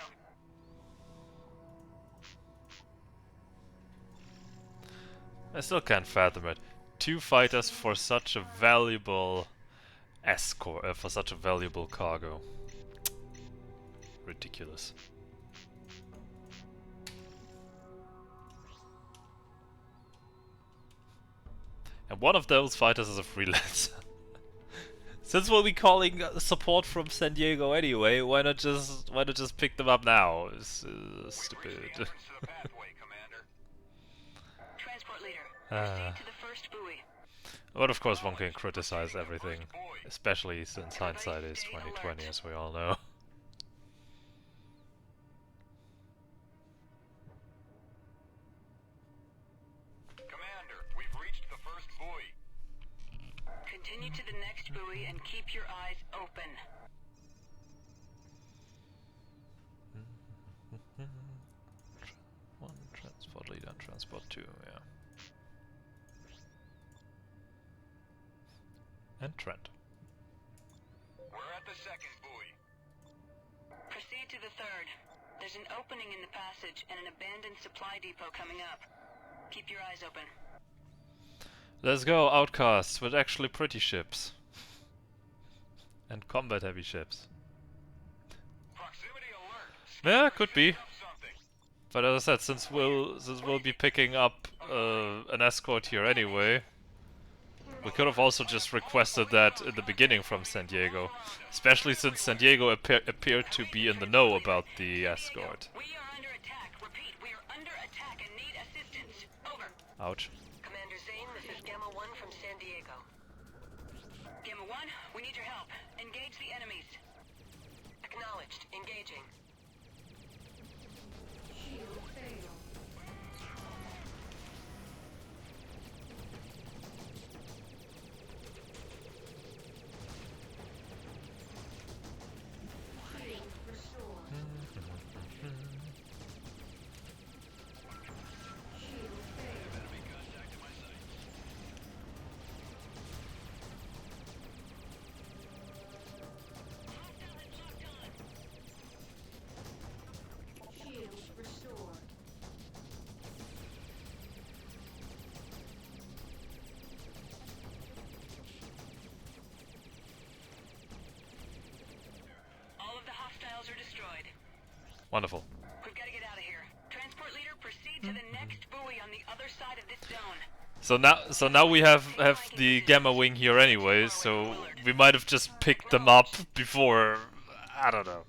I still can't fathom it. 2 fighters for such a valuable escort, for such a valuable cargo. Ridiculous. And one of those fighters is a freelancer. Since we'll be calling support from San Diego anyway, why not just pick them up now? It's stupid. Transport leader, proceed to the first buoy. But of course one can criticize everything, especially since hindsight is 2020, as we all know. Commander, we've reached the first buoy. Continue to the next buoy and keep your eyes open. One transport leader and transport 2, yeah. And Trent. We're at the second buoy. Proceed to the third. There's an opening in the passage and an abandoned supply depot coming up. Keep your eyes open. Let's go, outcasts with actually pretty ships. And combat heavy ships. Proximity alert. Yeah, could be. Something. But as I said, since we'll be picking up an escort here anyway, we could have also just requested that in the beginning from San Diego, especially since San Diego appeared to be in the know about the escort. We are under attack. Repeat, we are under attack and need assistance. Over. Ouch. Commander Zane, this is Gamma 1 from San Diego. Gamma 1, we need your help. Engage the enemies. Acknowledged. Engaging. All of the hostiles are destroyed. Wonderful. We've got to get out of here. Transport leader, proceed to the next buoy on the other side of this zone. So now we have the Gamma Wing here anyway, so we might have just picked them up before. I don't know.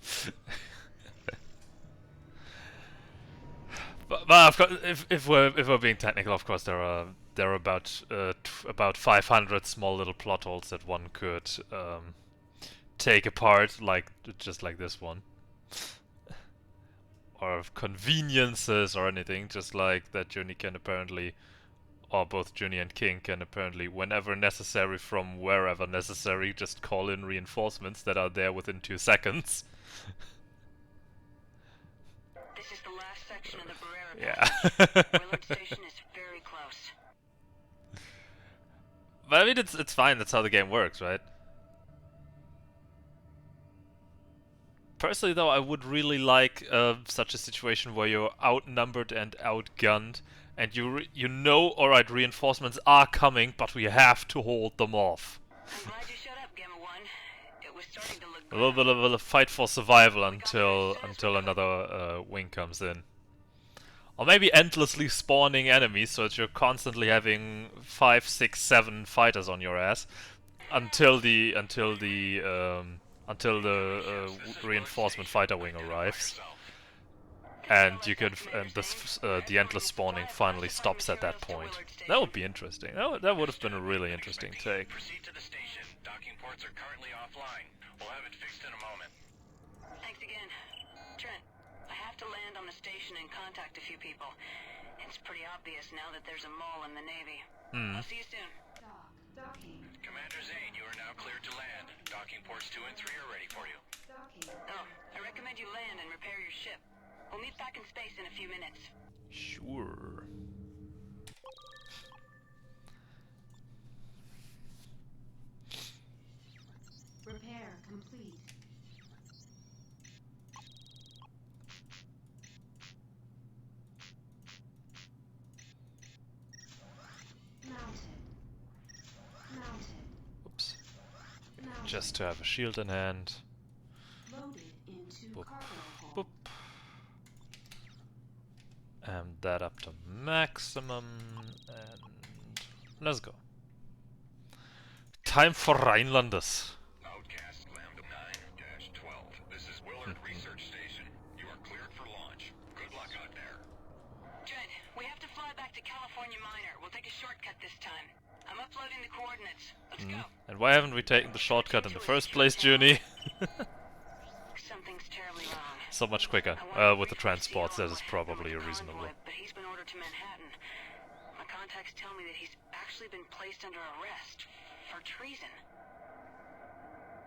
But of course, if we're being technical, of course there are about 500 small little plot holes that one could take apart, just like this one, or conveniences or anything, just like that Juni can apparently or both Junie and King can apparently, whenever necessary from wherever necessary, just call in reinforcements that are there within 2 seconds. This is the last section of the Barrera Yeah. passage. Willard Station is very close. But I mean, it's fine. That's how the game works, right? Personally, though, I would really like such a situation where you're outnumbered and outgunned, and you know, alright, reinforcements are coming, but we have to hold them off. I'm glad you shut up, Gamma 1. It was starting to look A little bit of a fight for survival until another wing comes in. Or maybe endlessly spawning enemies, so that you're constantly having 5, 6, 7 fighters on your ass until the reinforcement fighter wing arrives, and you can the endless spawning finally stops at that point. That would be interesting. That would have been a really interesting take. Proceed to the station. Docking ports are currently offline. We'll have it fixed in a moment. Thanks again. Trent, I have to land on the station and contact a few people. It's pretty obvious now that there's a mole in the Navy. I'll see you soon. Commander Zane, you are now cleared to land. Docking ports 2 and 3 are ready for you. Oh, I recommend you land and repair your ship. We'll meet back in space in a few minutes. Sure. Repair complete. Oops. Just to have a shield in hand. Boop. Boop. And that up to maximum, and let's go. Time for Rhinelanders. Outcast Lambda 9-12. This is Willard Research Station. You are cleared for launch. Good luck out there. Trent, we have to fly back to California Minor. We'll take a shortcut this time. I'm uploading the coordinates. Let's go. And why haven't we taken the shortcut in the first place, Junie? Something's terribly wrong. So much quicker. With the transports, that is probably reasonable. But he's been ordered to Manhattan. My contacts tell me that he's actually been placed under arrest for treason.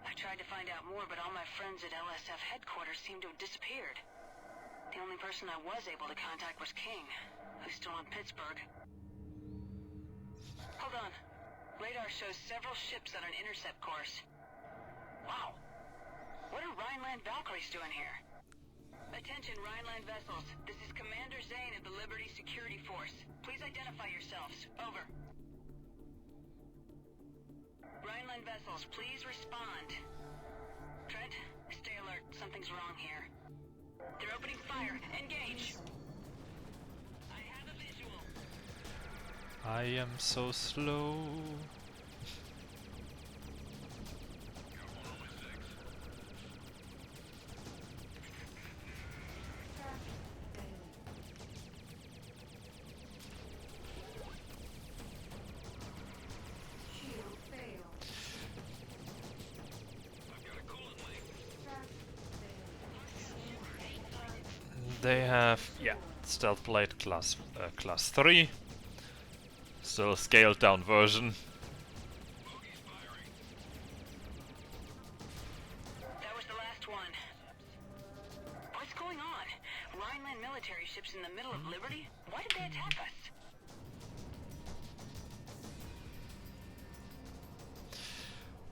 I tried to find out more, but all my friends at LSF headquarters seem to have disappeared. The only person I was able to contact was King, who's still in Pittsburgh. Hold on. Radar shows several ships on an intercept course. Wow. What are Rhineland Valkyries doing here? Attention, Rhineland vessels. This is Commander Zane of the Liberty Security Force. Please identify yourselves. Over. Rhineland vessels, please respond. Trent, stay alert. Something's wrong here. They're opening fire. Engage. I have a visual. I am so slow. They have, yeah, stealth blade class 3. Still a scaled down version. That was the last one. What's going on? Rhineland military ships in the middle of Liberty? Why did they attack us?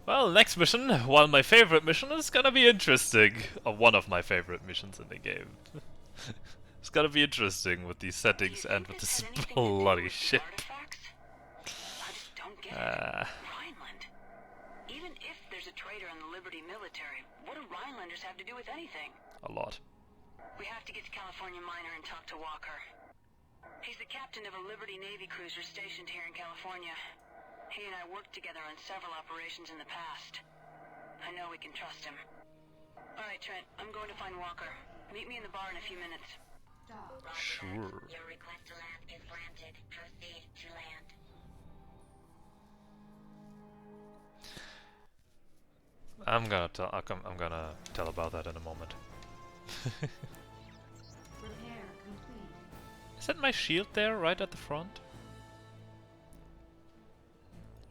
Well, next mission, while my favorite mission, is gonna be interesting. Or one of my favorite missions in the game. It's gonna be interesting with these settings and with this bloody ship. I just don't get it. Rhineland. Even if there's a traitor in the Liberty military, what do Rhinelanders have to do with anything? A lot. We have to get to California Minor and talk to Walker. He's the captain of a Liberty Navy cruiser stationed here in California. He and I worked together on several operations in the past. I know we can trust him. Alright, Trent, I'm going to find Walker. Meet me in the bar in a few minutes. Sure. Your request to land is granted. Proceed to land. I'm gonna tell about that in a moment. Repair complete. Is that my shield there, right at the front?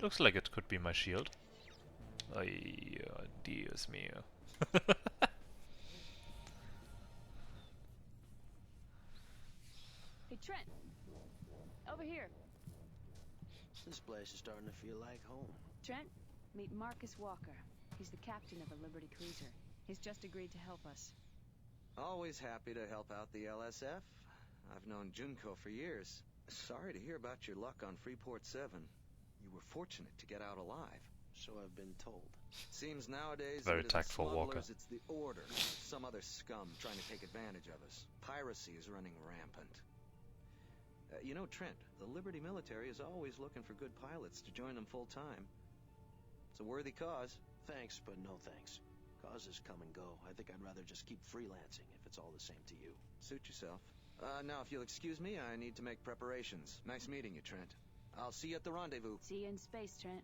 Looks like it could be my shield. Ay, Dios mío. Hey, Trent! Over here. This place is starting to feel like home. Trent, meet Marcus Walker. He's the captain of a Liberty cruiser. He's just agreed to help us. Always happy to help out the LSF. I've known Junko for years. Sorry to hear about your luck on Freeport 7. You were fortunate to get out alive. So I've been told. Seems nowadays Very it isn't tactful, Walker. smugglers, it's the Order, or some other scum trying to take advantage of us. Piracy is running rampant. You know, Trent, the Liberty military is always looking for good pilots to join them full time. It's a worthy cause. Thanks, but no thanks. Causes come and go. I think I'd rather just keep freelancing if it's all the same to you. Suit yourself. Now, if you'll excuse me, I need to make preparations. Nice meeting you, Trent. I'll see you at the rendezvous. See you in space, Trent.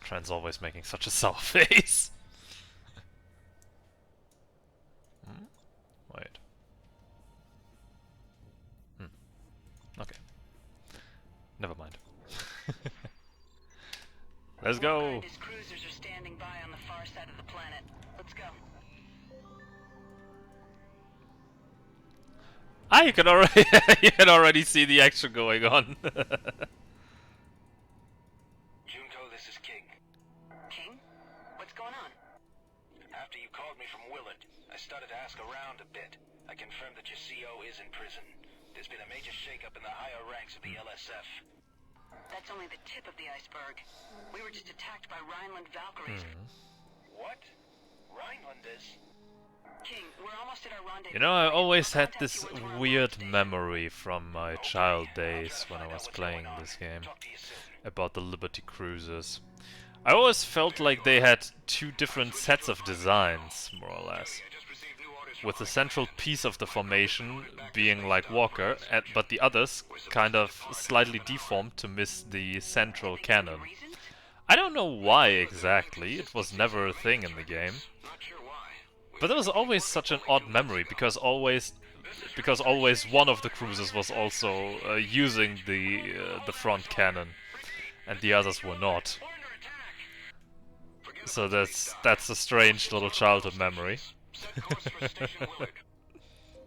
Trent's always making such a sour face. Hmm? Wait. Okay. Never mind. Let's Walker go! and his cruisers are standing by on the far side of the planet. Let's go. Ah, you can already you can already see the action going on. Junko, this is King. King? What's going on? After you called me from Willard, I started to ask around a bit. I confirmed that your CO is in prison. There's been a major shakeup in the higher ranks of the LSF. That's only the tip of the iceberg. We were just attacked by Rhineland Valkyries. What? Rhinelanders? King, we're almost at our rendezvous. You know, I always We'll had contact this you once we're on weird station. memory from my child days I'll try to when I find was out what's playing going on. this game Talk to you soon. about the Liberty cruisers. I always felt like they had two different sets of designs, more or less. I just received new orders from With the central piece of the formation being like Walker, but the others kind of slightly deformed to miss the central cannon. Reasons? I don't know why exactly, it was never a thing in the game. Not sure why. But it was always such an odd memory, because always one of the cruisers was also using the front cannon, and the others were not. We're under attack! So that's a strange little childhood memory. Set course for Station Willard.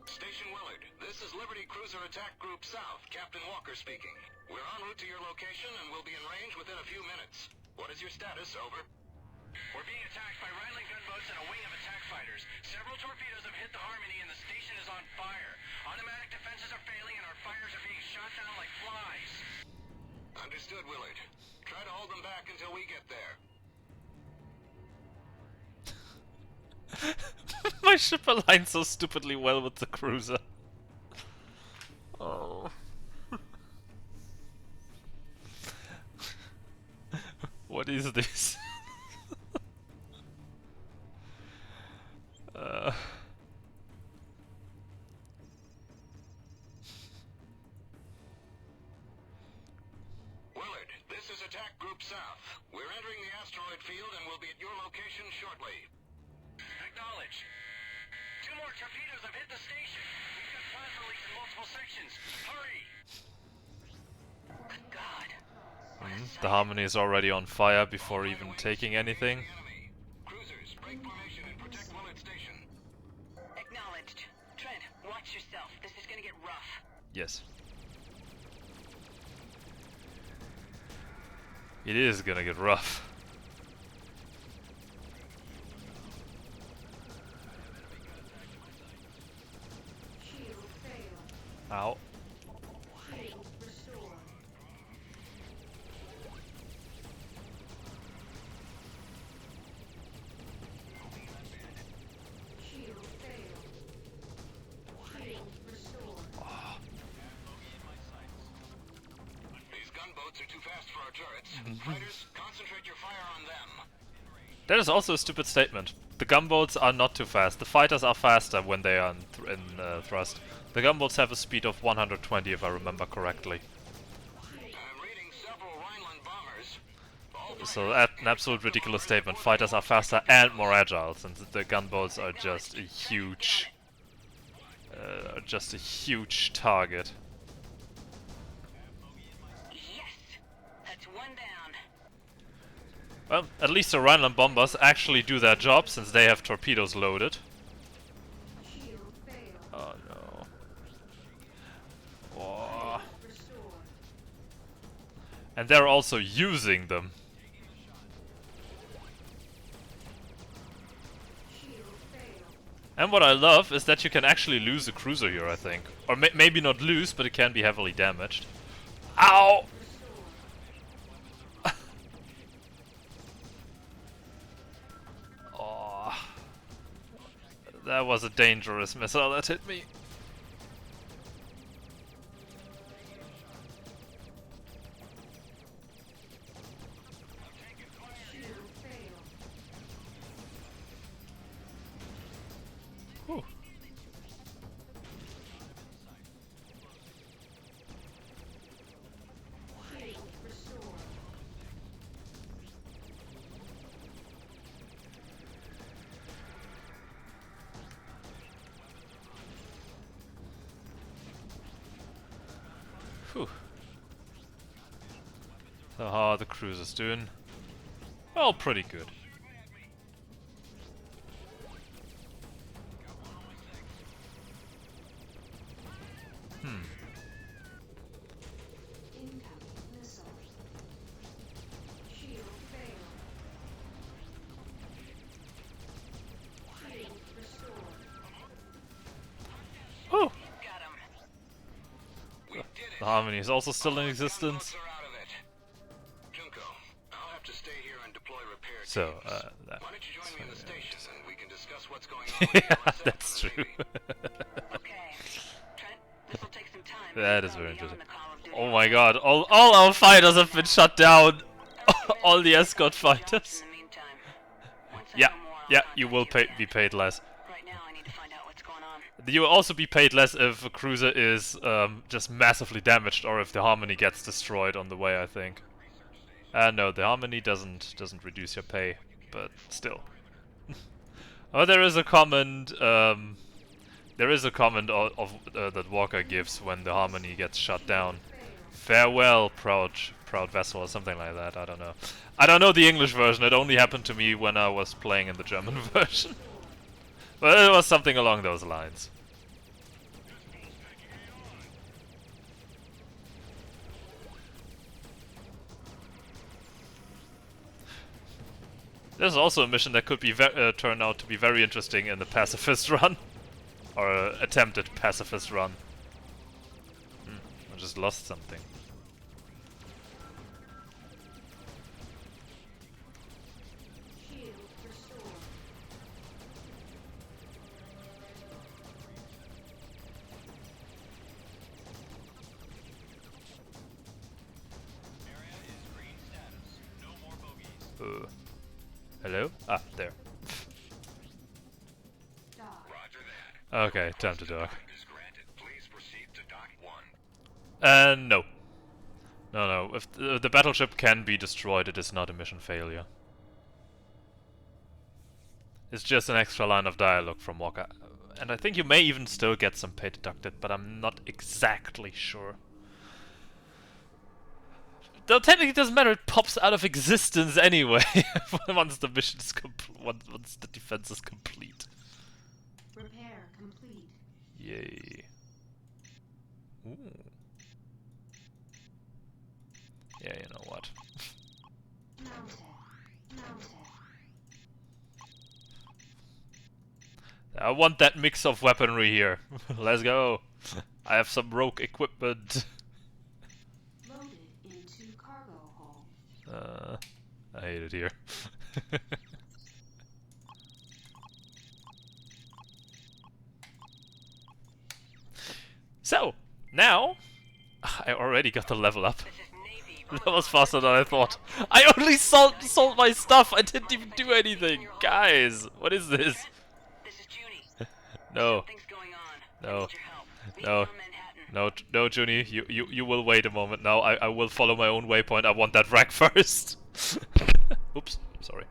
Station Willard, this is Liberty Cruiser Attack Group South, Captain Walker speaking. We're en route to your location and will be in range within a few minutes. What is your status? Over. We're being attacked by Rhineland gunboats and a wing of attack fighters. Several torpedoes have hit the Harmony and the station is on fire. Automatic defenses are failing and our fighters are being shot down like flies. Understood, Willard. Try to hold them back until we get there. My ship aligns so stupidly well with the cruiser. Oh. What is this? Willard, this is Attack Group South. We're entering the asteroid field and will be at your location shortly. Acknowledged. 2 more torpedoes have hit the station. We've got plasma leaks in multiple sections. Hurry! Good God. The Harmony is already on fire before even taking anything. Enemy. Cruisers, break formation and protect Willard Station. Acknowledged. Trent, watch yourself. This is gonna get rough. Yes. It is gonna get rough. Ow. These gunboats are too fast for our turrets. Fighters, concentrate your fire on them. That is also a stupid statement. The gunboats are not too fast. The fighters are faster when they are in thrust. The gunboats have a speed of 120 if I remember correctly. I'm reading several Rhineland bombers. All So that's an absolute ridiculous statement. Fighters are faster and more agile, since the gunboats are just a huge target. Well, at least the Rhineland bombers actually do their job since they have torpedoes loaded. Oh no. Oh. And they're also using them. And what I love is that you can actually lose a cruiser here, I think. Or maybe not lose, but it can be heavily damaged. Ow! Oh. That was a dangerous missile that hit me. Whew. Whew. So how are the cruisers doing? Well, pretty good. Whew. The Harmony is also still in existence. So, that. Why don't you join me in the station and we can discuss what's going on? Yeah, that's true. Okay. Trent, this'll take some time. That is very interesting. Oh my god, all our fighters have been shut down. All the escort fighters. Yeah, yeah, you will be paid less. Right now I need to find out what's going on. You will also be paid less if a cruiser is just massively damaged or if the Harmony gets destroyed on the way, I think. No, the Harmony doesn't reduce your pay, but still. Oh, there is a comment. There is a comment that Walker gives when the Harmony gets shut down. Farewell, proud vessel, or something like that. I don't know. I don't know the English version. It only happened to me when I was playing in the German version. But it was something along those lines. There's also a mission that could be turn out to be very interesting in the pacifist run. Or attempted pacifist run. I just lost something. Hello? Ah, there. Okay, time to dock. No. No. If the battleship can be destroyed, it is not a mission failure. It's just an extra line of dialogue from Walker. And I think you may even still get some pay deducted, but I'm not exactly sure. Though technically it doesn't matter, it pops out of existence anyway once the mission is once the defense is complete. Repair complete. Yay. Ooh. Yeah, you know what. I want that mix of weaponry here. Let's go. I have some rogue equipment. I hate it here. So, now, I already got the level up. That was faster than I thought. I only sold my stuff, I didn't even do anything! Guys, what is this? No. No. No. No, Junie, you will wait a moment now. I will follow my own waypoint. I want that wreck first. Oops, sorry.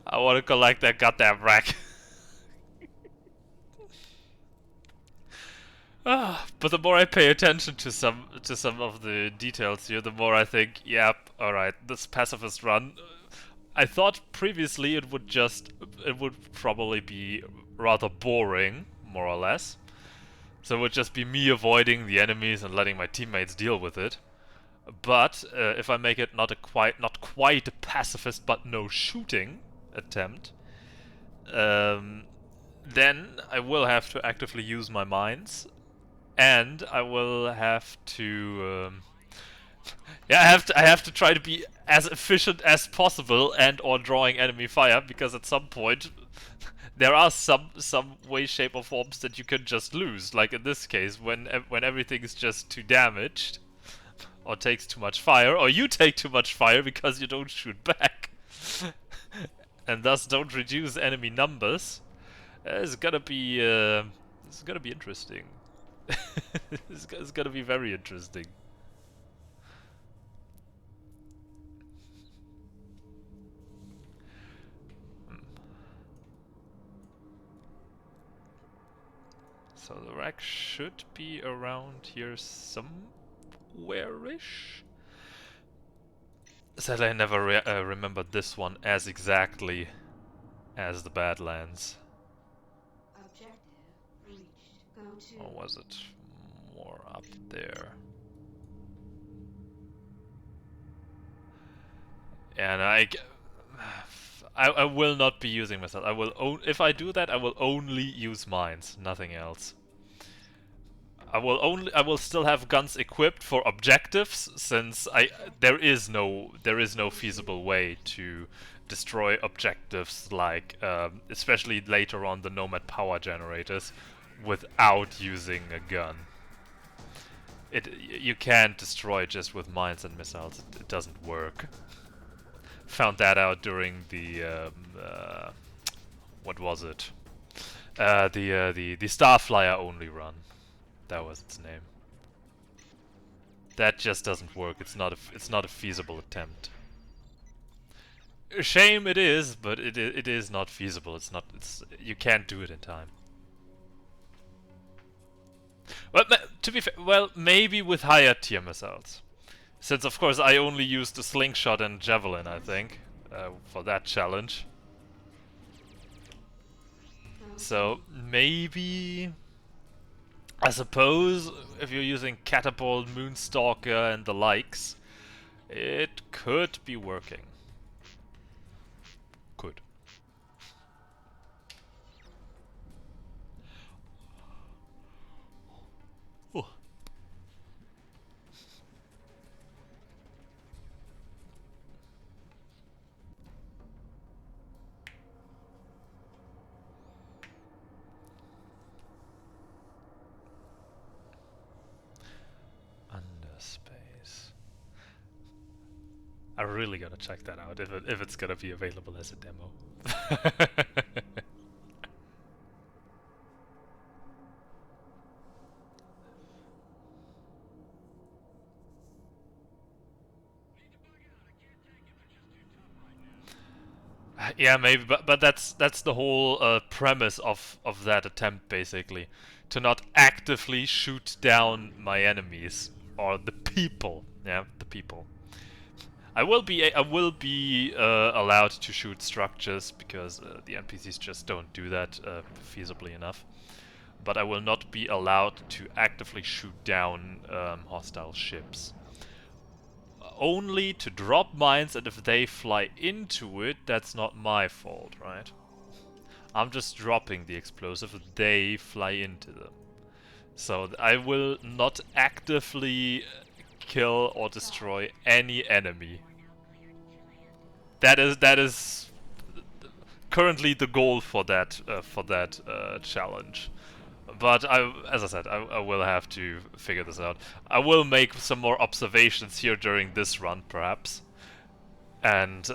I want to collect that goddamn wreck. But the more I pay attention to some of the details here, the more I think, yep, all right, this pacifist run. I thought previously it would probably be rather boring, more or less. So it would just be me avoiding the enemies and letting my teammates deal with it. But if I make it not quite a pacifist but no shooting attempt, then I will have to actively use my mines, and I will have to yeah, I have to try to be as efficient as possible and or drawing enemy fire, because at some point there are some way, shape or forms that you can just lose, like in this case when everything is just too damaged or takes too much fire, or you take too much fire because you don't shoot back and thus don't reduce enemy numbers. It's gonna be interesting. It's gonna be very interesting. So the rack should be around here somewhere-ish. Sadly, I never remembered this one as exactly as the Badlands. Objective reached. Go to. Or was it more up there? And I will not be using myself. If I do that, I will only use mines, nothing else. I will still have guns equipped for objectives, since there is no feasible way to destroy objectives, like especially later on the Nomad power generators, without using a gun. You can't destroy it just with mines and missiles. It doesn't work. Found that out during the what was it? The starflier only run. That was its name. That just doesn't work. It's not a feasible attempt. A shame it is, but it is not feasible. You can't do it in time. Well, to be fair, well, maybe with higher tier missiles. Since, of course, I only used the slingshot and javelin, I think, for that challenge. So, maybe... I suppose, if you're using Catapult, Moonstalker and the likes, it could be working. Could. Oh. Underspace. I really gotta check that out if it's gonna be available as a demo. Yeah, maybe, but that's the whole premise of that attempt, basically, to not actively shoot down my enemies or the people. Yeah, the people. I will be allowed to shoot structures, because the NPCs just don't do that feasibly enough. But I will not be allowed to actively shoot down hostile ships. Only to drop mines, and if they fly into it, that's not my fault, right? I'm just dropping the explosive, and they fly into them. So I will not actively kill or destroy any enemy. That is currently the goal for that challenge. But as I said, I will have to figure this out. I will make some more observations here during this run, perhaps, and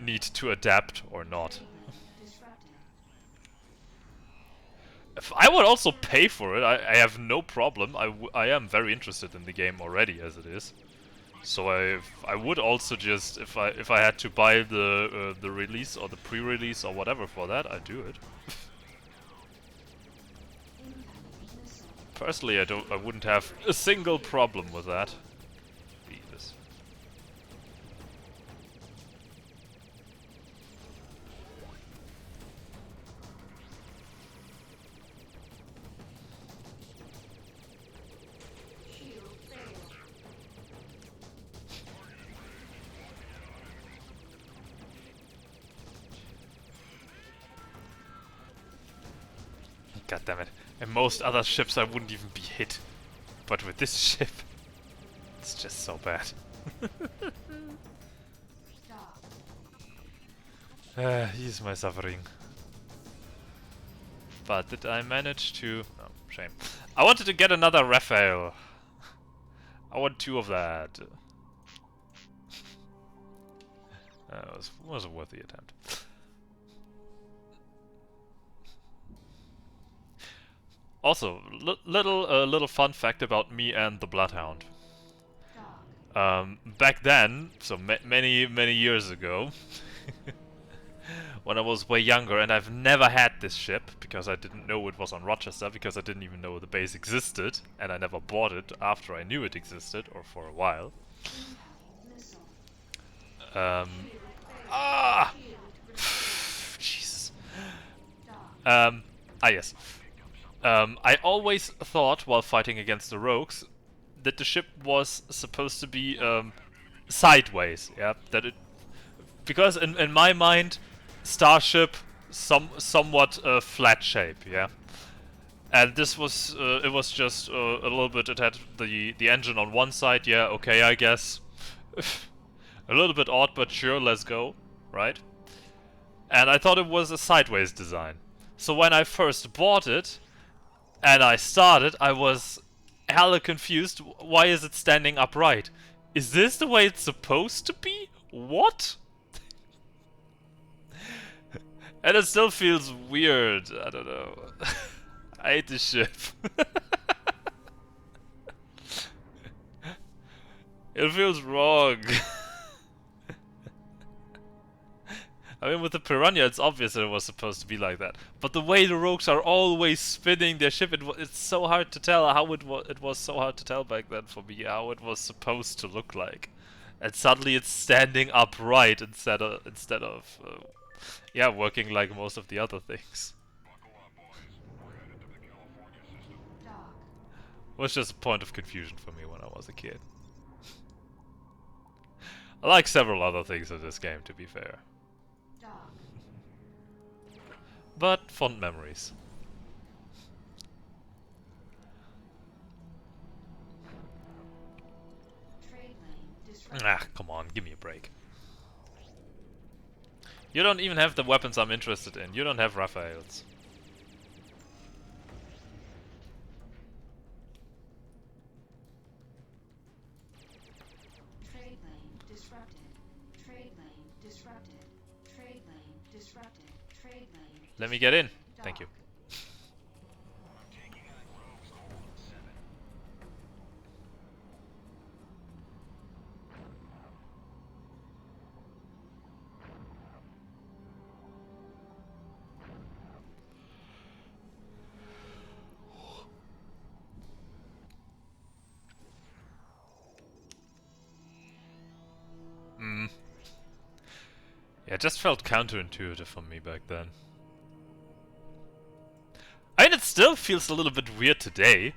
need to adapt or not. If I would also pay for it, I have no problem. I am very interested in the game already as it is. So I would also just, if I had to buy the release or the pre-release or whatever for that, I'd do it. Personally, I wouldn't have a single problem with that. Jesus. God damn it. And most other ships I wouldn't even be hit. But with this ship, it's just so bad. He's my suffering. But did I manage to... Oh, shame. I wanted to get another Raphael. I want 2 of that. Was a worthy attempt. Also, little fun fact about me and the Bloodhound. Back then, so many years ago, when I was way younger, and I've never had this ship because I didn't know it was on Rochester, because I didn't even know the base existed, and I never bought it after I knew it existed, or for a while. Jesus. Yes. I always thought, while fighting against the rogues, that the ship was supposed to be sideways. Yeah, that it, because in my mind, starship somewhat flat shape. Yeah, and this was it was just a little bit. It had the engine on one side. Yeah, okay, I guess. A little bit odd, but sure, let's go. Right. And I thought it was a sideways design. So when I first bought it, and I started, I was hella confused. Why is it standing upright? Is this the way it's supposed to be? What? And it still feels weird. I don't know. I hate this ship. It feels wrong. I mean, with the Piranha, it's obvious that it was supposed to be like that. But the way the rogues are always spinning their ship, it's so hard to tell how it was so hard to tell back then for me how it was supposed to look like. And suddenly it's standing upright instead of yeah, working like most of the other things. It was just a point of confusion for me when I was a kid. I like several other things in this game, to be fair. But fond memories. Ah, come on, give me a break. You don't even have the weapons I'm interested in. You don't have Raphaels. Trade lane disrupted. Trade lane disrupted. Trade lane disrupted. Trade lane. Let me get in. Thank you. Yeah, it just felt counterintuitive for me back then. I mean, it still feels a little bit weird today.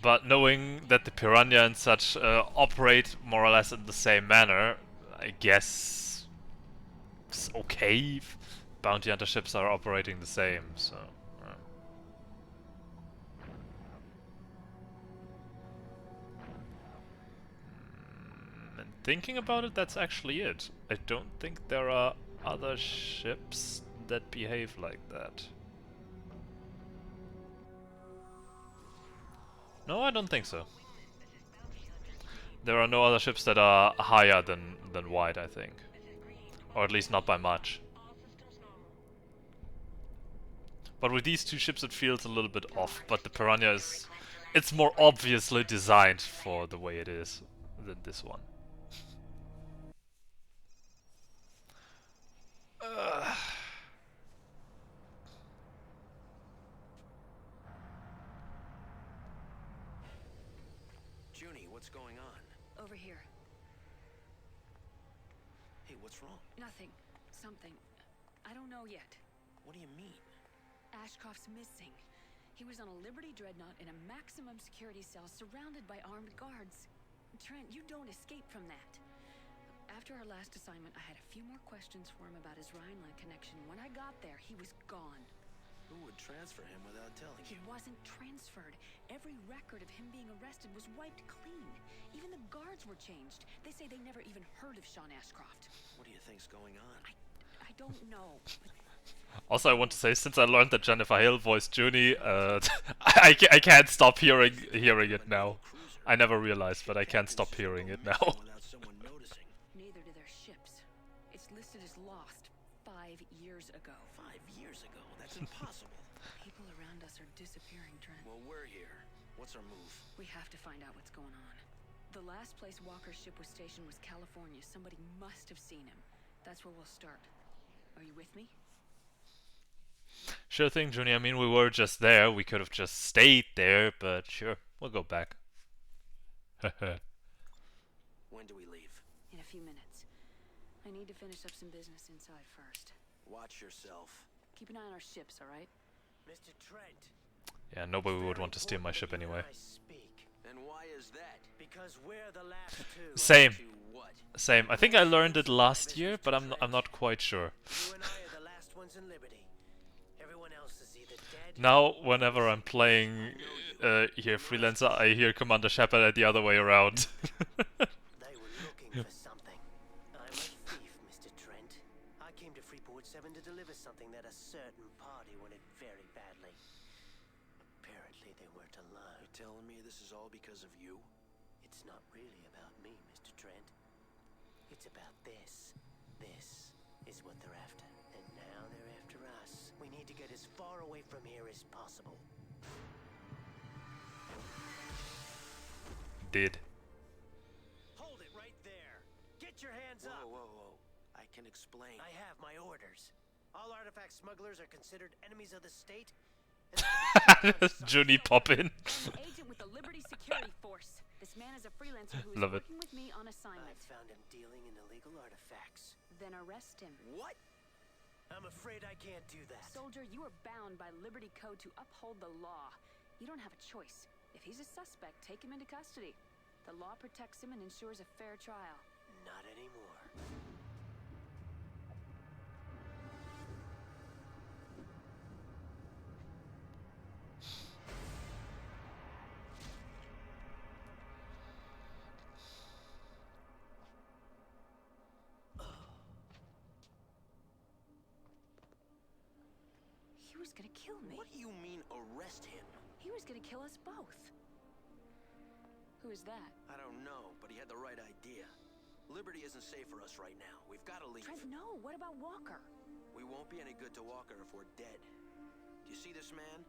But knowing that the Piranha and such operate more or less in the same manner, I guess it's okay if bounty hunter ships are operating the same, so... And thinking about it, that's actually it. I don't think there are other ships that behave like that. No, I don't think so. There are no other ships that are higher than wide, I think. Or at least not by much. But with these two ships it feels a little bit off, but the Piranha is... It's more obviously designed for the way it is than this one. What's going on? Over here. Hey, what's wrong? Nothing. Something. I don't know yet. What do you mean? Ashcroft's missing. He was on a Liberty dreadnought in a maximum security cell surrounded by armed guards. Trent, you don't escape from that. After our last assignment, I had a few more questions for him about his Rhineland connection. When I got there, he was gone. Who would transfer him without telling He you? wasn't transferred. Every record of him being arrested was wiped clean. Even the guards were changed. They say they never even heard of Sean Ashcroft. What do you think's going on? I don't know. Also, I want to say, since I learned that Jennifer Hale voiced Junie, I can't stop hearing it now. I never realized, but I can't stop hearing it now. Without someone noticing. Neither do their ships. It's listed as lost 5 years ago. 5 years ago? That's impossible. People around us are disappearing, Trent. Well, we're here. What's our move? We have to find out what's going on. The last place Walker's ship was stationed was California. Somebody must have seen him. That's where we'll start. Are you with me? Sure thing, Junie. I mean, we were just there. We could have just stayed there, but sure, we'll go back. When do we leave? In a few minutes. I need to finish up some business inside first. Watch yourself. Keep an eye on our ships, all right? Mr. Trent. Yeah, nobody would want to steal my ship anyway. And why is that? Because we're the last two. Same. To what? Same. I think I learned it last year, but I'm not quite sure. You and I are the last ones in Liberty. Everyone else is either dead. Now, whenever I'm playing here Freelancer, I hear Commander Shepard the other way around. They were looking for something. I'm a thief, Mr. Trent. I came to Freeport 7 to deliver something that a certain party wanted very badly. Apparently they weren't alone. You're telling me this is all because of you? It's not really about me, Mr. Trent. It's about this. This is what they're after. And now they're after us. We need to get as far away from here as possible. Did. Hold it right there. Get your hands up. Whoa, whoa, whoa. I can explain. I have my orders. All artifact smugglers are considered enemies of the state. Junie pop in. I'm an agent with the Liberty Security Force. This man is a freelancer who is Love it. working with me on assignment. I found him dealing in illegal artifacts. Then arrest him. What? I'm afraid I can't do that. Soldier, you are bound by Liberty Code to uphold the law. You don't have a choice. If he's a suspect, take him into custody. The law protects him and ensures a fair trial. Not anymore. He was gonna kill me. What do you mean, arrest him? He was gonna kill us both. Who is that? I don't know, but he had the right idea. Liberty isn't safe for us right now. We've got to leave. Trent, no. What about Walker? We won't be any good to Walker if we're dead. Do you see this man?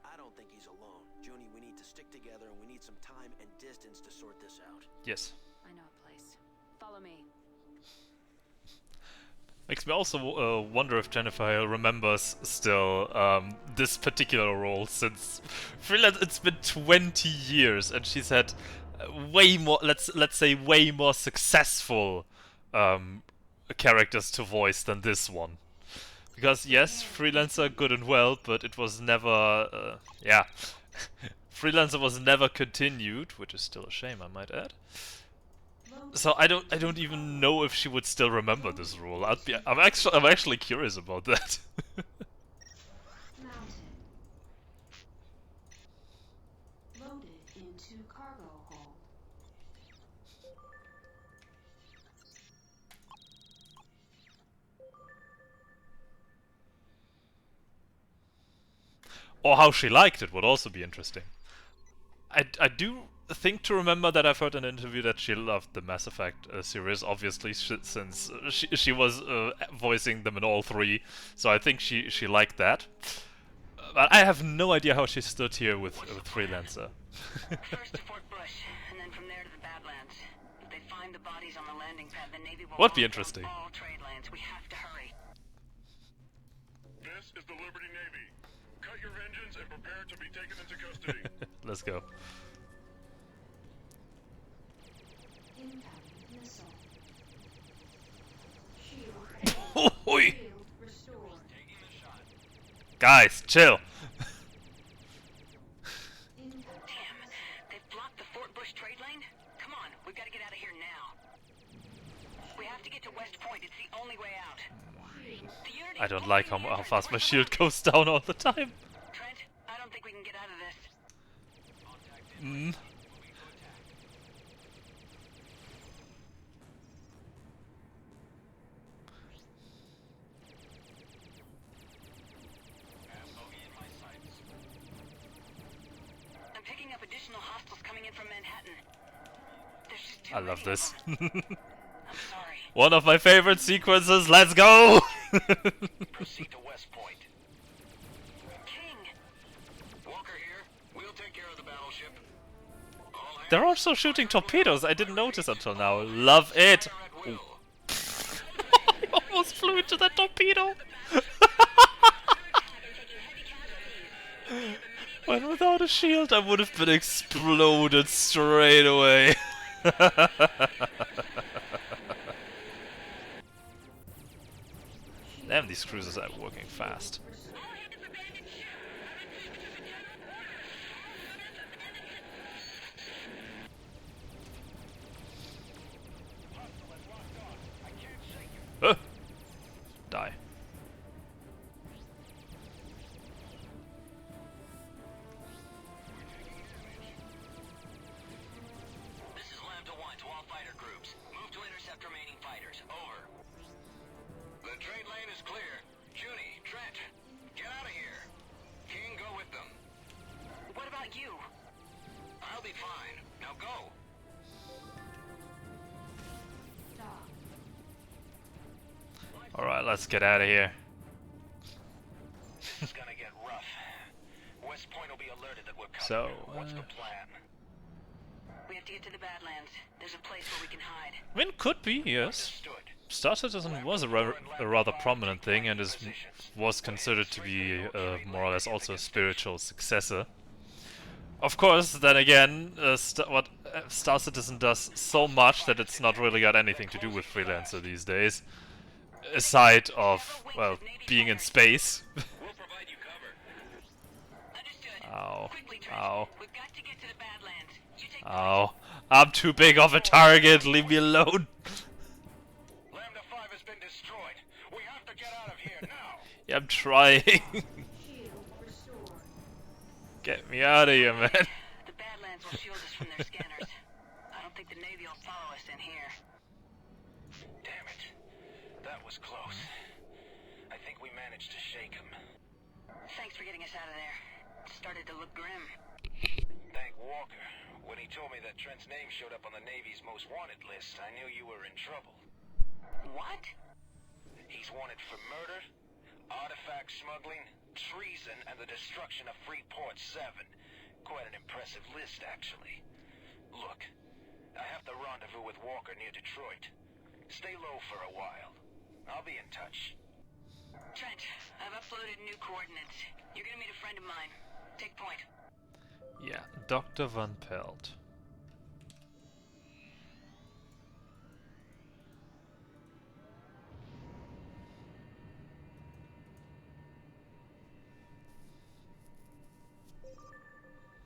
I don't think he's alone. Junie, we need to stick together and we need some time and distance to sort this out. Yes. I know a place. Follow me. Makes me also wonder if Jennifer Hale remembers still this particular role, since Freelance, it's been 20 years and she's had way more, let's say way more successful characters to voice than this one. Because yes, Freelancer good and well, but it was never, yeah, Freelancer was never continued, which is still a shame, I might add. So I don't even know if she would still remember this role. I'm actually curious about that. Loaded into cargo hold. Or how she liked it would also be interesting. I do think to remember that I've heard in an interview that she loved the Mass Effect series, obviously, since she was voicing them in all three, so I think she liked that. But I have no idea how she stood here with Freelancer. First to Fort Bush, and then from there to the Badlands. If they find the bodies on the landing pad, the Navy will Would be lock down interesting. all trade lanes. We have to hurry. This is the Liberty Navy. Cut your engines and prepare to be taken into custody. Let's go. Guys, chill. Damn, they've blocked the Fort Bush trade lane? Come on, we've got to get out of here now. We have to get to West Point. It's the only way out. I don't like how fast my shield goes down all the time. Trent, I don't think we can get out of this. I'm picking up additional hostiles coming in from Manhattan. There's just too I love many of this. them. I'm sorry. One of my favorite sequences. Let's go! Proceed to West Point. King! Walker here. We'll take care of the battleship. All They're hands, also shooting torpedoes. I didn't notice until now. Love it. fire at will. I almost flew into that torpedo. When without a shield, I would have been exploded straight away. Damn, these cruisers are working fast. Die. This is Lambda 1 to all fighter groups. Move to intercept remaining fighters. Over. The trade lane is clear. Junie, Trent, get out of here. King, go with them. What about you? I'll be fine. Now go. Stop. Alright, let's get out of here. This is gonna get rough. West Point will be alerted that we're coming. So, What's the plan? We have to get to the Badlands. There's a place where we can hide. I mean, could be, yes. Understood. Star Citizen was a rather prominent thing and was considered to be more or less also a spiritual successor. Of course, then again, Star Citizen does so much that it's not really got anything to do with Freelancer these days. Aside of, well, being in space. We'll provide you cover. Understood. Ow. Quickly, Trent. Ow. We've got to get to the Badlands. You take Ow. I'm too big of a target, leave me alone. Lambda 5 has been destroyed. We have to get out of here now. Yeah, I'm trying. Shield restored. Get me out of here, man. The Badlands will shield us from their scanners. I don't think the Navy will follow us in here. Damn it. That was close. I think we managed to shake him. Thanks for getting us out of there. It started to look grim. Thank Walker. When he told me that Trent's name showed up on the Navy's most wanted list, I knew you were in trouble. What? He's wanted for murder, artifact smuggling, treason, and the destruction of Freeport 7. Quite an impressive list, actually. Look, I have to rendezvous with Walker near Detroit. Stay low for a while. I'll be in touch. Trent, I've uploaded new coordinates. You're gonna meet a friend of mine. Take point. Yeah, Dr. Van Pelt.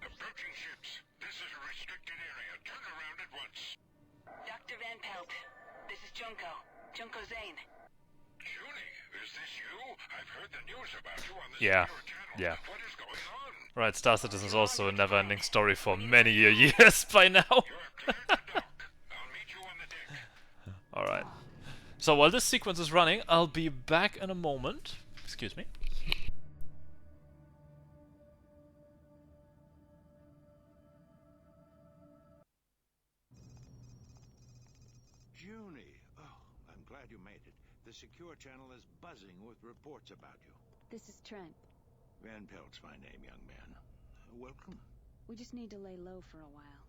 Approaching ships. This is a restricted area. Turn around at once. Dr. Van Pelt. This is Junko. Junko Zane. Junie, is this you? I've heard the news about you on the Yeah, secure channel. yeah. What is going on? Right, Star Citizen is also a never-ending story for many years by now. You're clear to dock. I'll meet you on the deck. Alright. So while this sequence is running, I'll be back in a moment. Excuse me. Junie. Oh, I'm glad you made it. The secure channel is buzzing with reports about you. This is Trent. Van Pelt's my name, young man. Welcome. We just need to lay low for a while.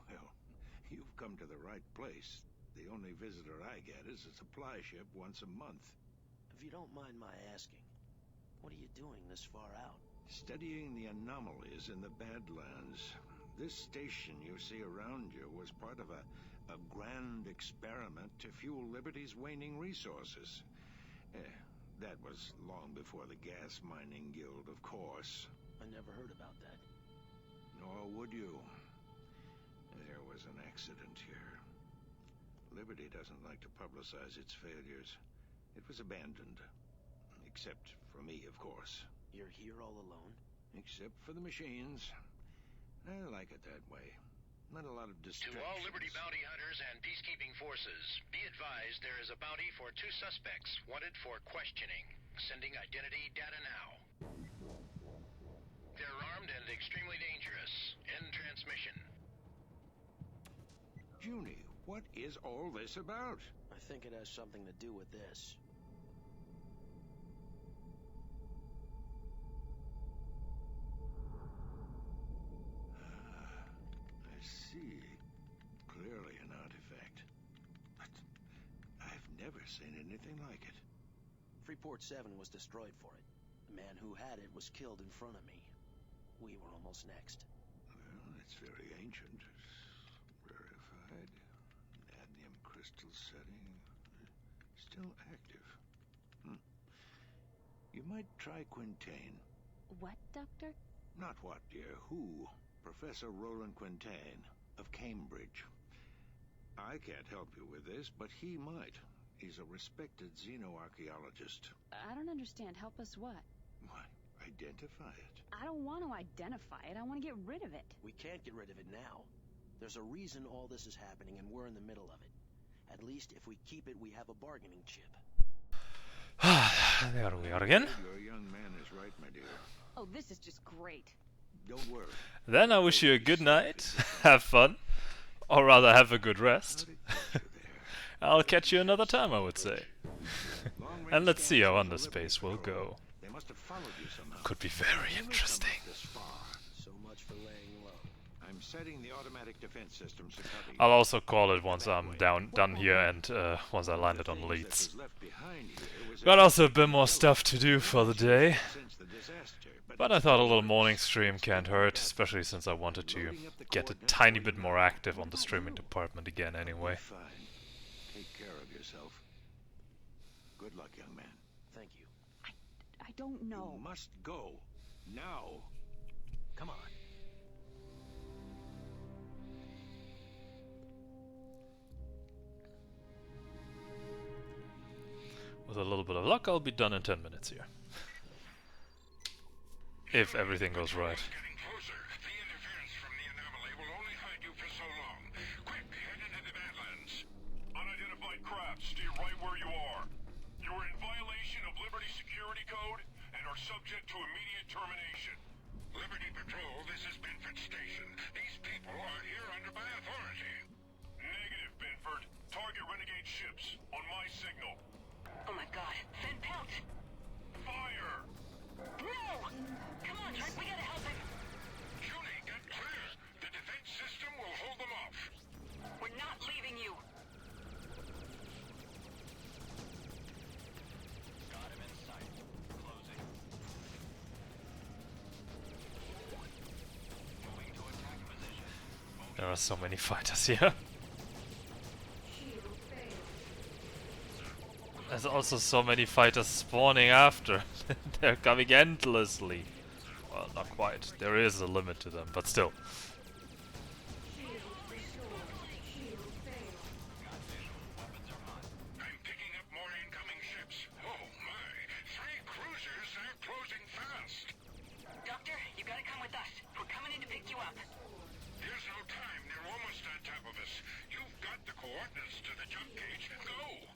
Well, you've come to the right place. The only visitor I get is a supply ship once a month. If you don't mind my asking, what are you doing this far out? Studying the anomalies in the Badlands. This station you see around you was part of a grand experiment to fuel Liberty's waning resources. That was long before the Gas Mining Guild, of course. I never heard about that. Nor would you. There was an accident here. Liberty doesn't like to publicize its failures. It was abandoned. Except for me, of course. You're here all alone? Except for the machines. I like it that way. Not a lot of distractions. To all Liberty bounty hunters and peacekeeping forces, be advised there is a bounty for 2 suspects wanted for questioning. Sending identity data now. They're armed and extremely dangerous. End transmission. Junie, what is all this about? I think it has something to do with this. I see. Clearly an artifact. But I've never seen anything like it. Freeport 7 was destroyed for it. The man who had it was killed in front of me. We were almost next. Well, it's very ancient. Rarefied. Cadmium crystal setting. Still active. You might try Quintain. What, Doctor? Not what, dear. Who? Professor Roland Quintain of Cambridge. I can't help you with this, but he might. He's a respected xenoarchaeologist. I don't understand. Help us what? Why, identify it. I don't want to identify it. I want to get rid of it. We can't get rid of it now. There's a reason all this is happening, and we're in the middle of it. At least if we keep it, we have a bargaining chip. There we are again. Your young man is right, my dear. Oh, this is just great. Don't worry. Then I wish you a good night. Have fun. Or rather, have a good rest. I'll catch you another time, I would say. And let's see how Underspace will go. They must have followed you somehow. Could be very interesting. So much for laying low. I'm setting the automatic defense systems to cover you. I'll also call it once I'm done here and once I landed on Leeds. Got also a bit more stuff to do for the day. But I thought a little morning stream can't hurt, especially since I wanted to get a tiny bit more active on the streaming department again anyway. Fine. Take care of yourself. Good luck, young man. Thank you. I don't know. You must go. Now. Come on. With a little bit of luck, I'll be done in 10 minutes here. If everything goes right. Getting closer. The interference from the anomaly will only hide you for so long. Quick, head into the Badlands. Unidentified craft, stay right where you are. You are in violation of Liberty Security Code and are subject to immediate termination. Liberty Patrol, this is Binford Station. These people are here under my authority. Negative, Binford. Target renegade ships on my signal. Oh my god, Finn Pelt! Fire! No! Come on, Trent, we gotta help him! Julie, get clear! The defense system will hold them off. We're not leaving you! Got him in sight. Closing. Moving to attack position. There are so many fighters here. There's also so many fighters spawning after. They're coming endlessly. Well, not quite. There is a limit to them, but still. I'm picking up more incoming ships. Oh my! 3 cruisers are closing fast. Doctor, you gotta come with us. We're coming in to pick you up. There's no time. They're almost on top of us. You've got the coordinates to the jump gauge. Go!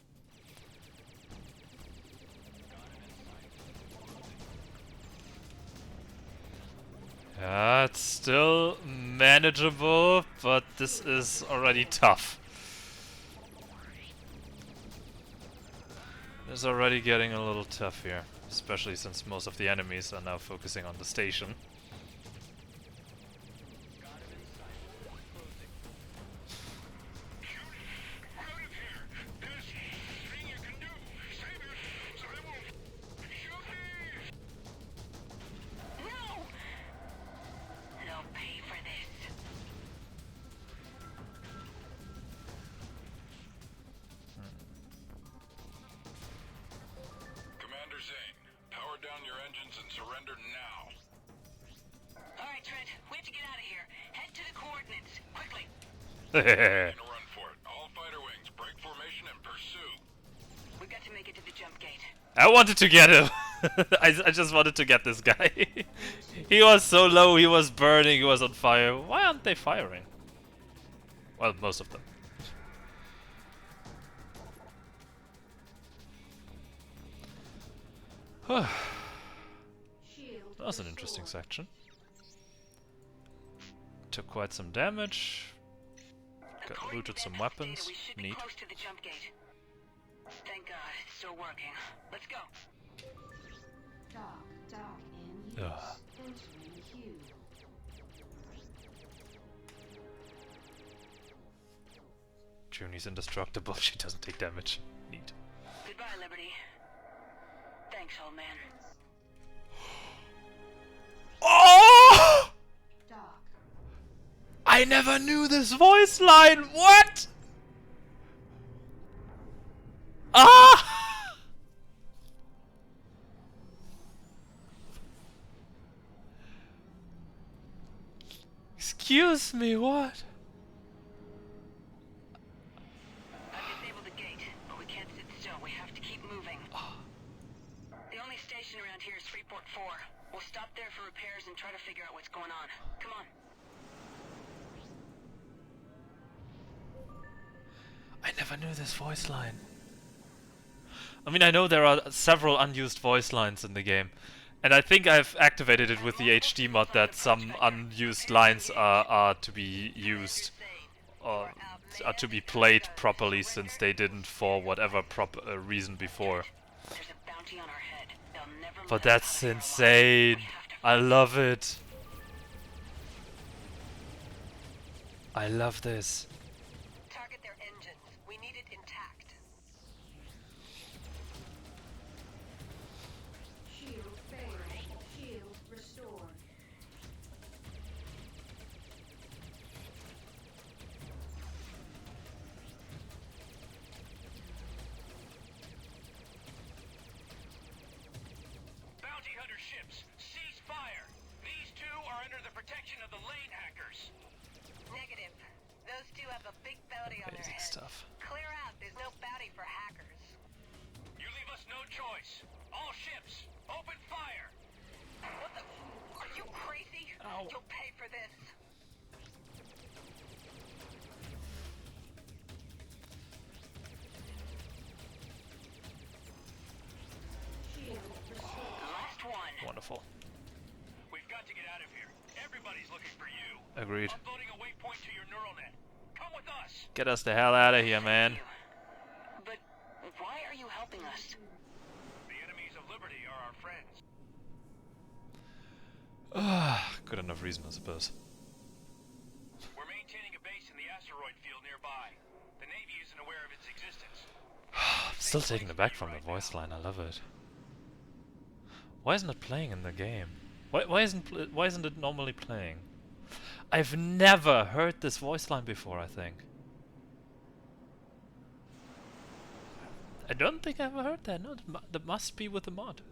Yeah, it's still manageable, but this is already tough. It's already getting a little tough here, especially since most of the enemies are now focusing on the station. your engines and surrender now. Alright, Trent, we have to get out of here. Head to the coordinates, quickly. Making a run for it. All fighter wings, break formation and pursue. We've got to make it to the jump gate. I wanted to get him. I just wanted to get this guy. He was so low, he was burning, he was on fire. Why aren't they firing? Well, most of them. That was an interesting section. Took quite some damage. Got looted some weapons. Neat. Close to the jump gate. Thank God, it's still working. Let's go. Dock in use. Entering queue. Junie's indestructible. She doesn't take damage. Neat. Goodbye, Liberty. Thanks, old man. Oh! Dock. I never knew this voice line. What? Ah! Excuse me, what? I've disabled the gate, but we can't sit still. We have to keep moving. The only station around here is Freeport 4. We'll stop there for repairs and try to figure out what's going on. Come on. I never knew this voice line. I mean, I know there are several unused voice lines in the game. And I think I've activated it with the HD mod that some unused lines are to be used. Or are to be played properly since they didn't for whatever reason before. There's a bounty on our head. They'll never But let us that's out of here alive. insane. I love it. I love this. Target their engines. We need it intact. Shield failed. Shield restored. Bounty hunter ships, cease fire. These two are under the protection of the lane hackers. Negative. Those two have a big bounty on their Amazing heads. stuff. Clear out. There's no bounty for hackers. You leave us no choice. All ships, open fire. What the? Are you crazy? Ow. You'll pay for this. Shield restored. Last one. Wonderful. We've got to get out of here. Everybody's looking for you. Agreed. Uploading a waypoint to your neural net. Come with us. Get us the hell out of here, man. But why are you helping us? The enemies of liberty are our friends. Good enough reason, I suppose. We're maintaining a base in the asteroid field nearby. The Navy isn't aware of its existence. I'm still taken aback from the voice line. I love it. Why isn't it playing in the game? Why isn't it normally playing? I've never heard this voice line before, I think. I don't think I've ever heard that. No, that must be with the mod.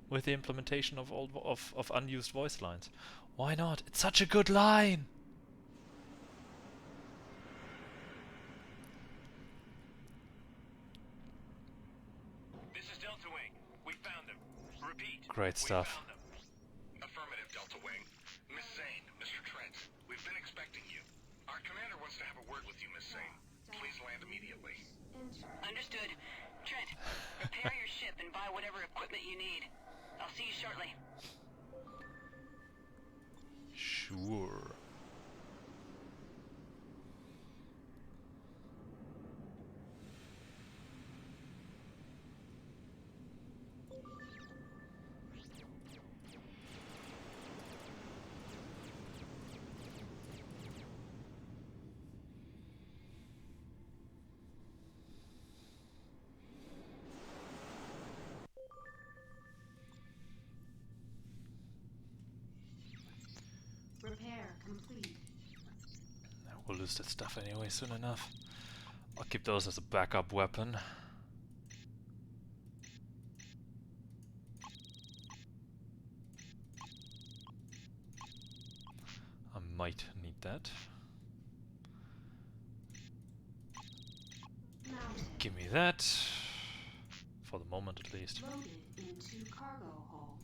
With the implementation of of unused voice lines. Why not? It's such a good line! This is Delta Wing. We found them. Repeat. Great we stuff. found them. Affirmative, Delta Wing. Miss Zane, Mr. Trent, we've been expecting you. Our commander wants to have a word with you, Miss Zane. Please land immediately. Understood. Trent, repair your ship and buy whatever equipment you need. I'll see you shortly. Sure. Repair complete. We'll lose that stuff anyway soon enough. I'll keep those as a backup weapon. might need that. Mounted. Give me that. For the moment at least. Loaded into cargo hold.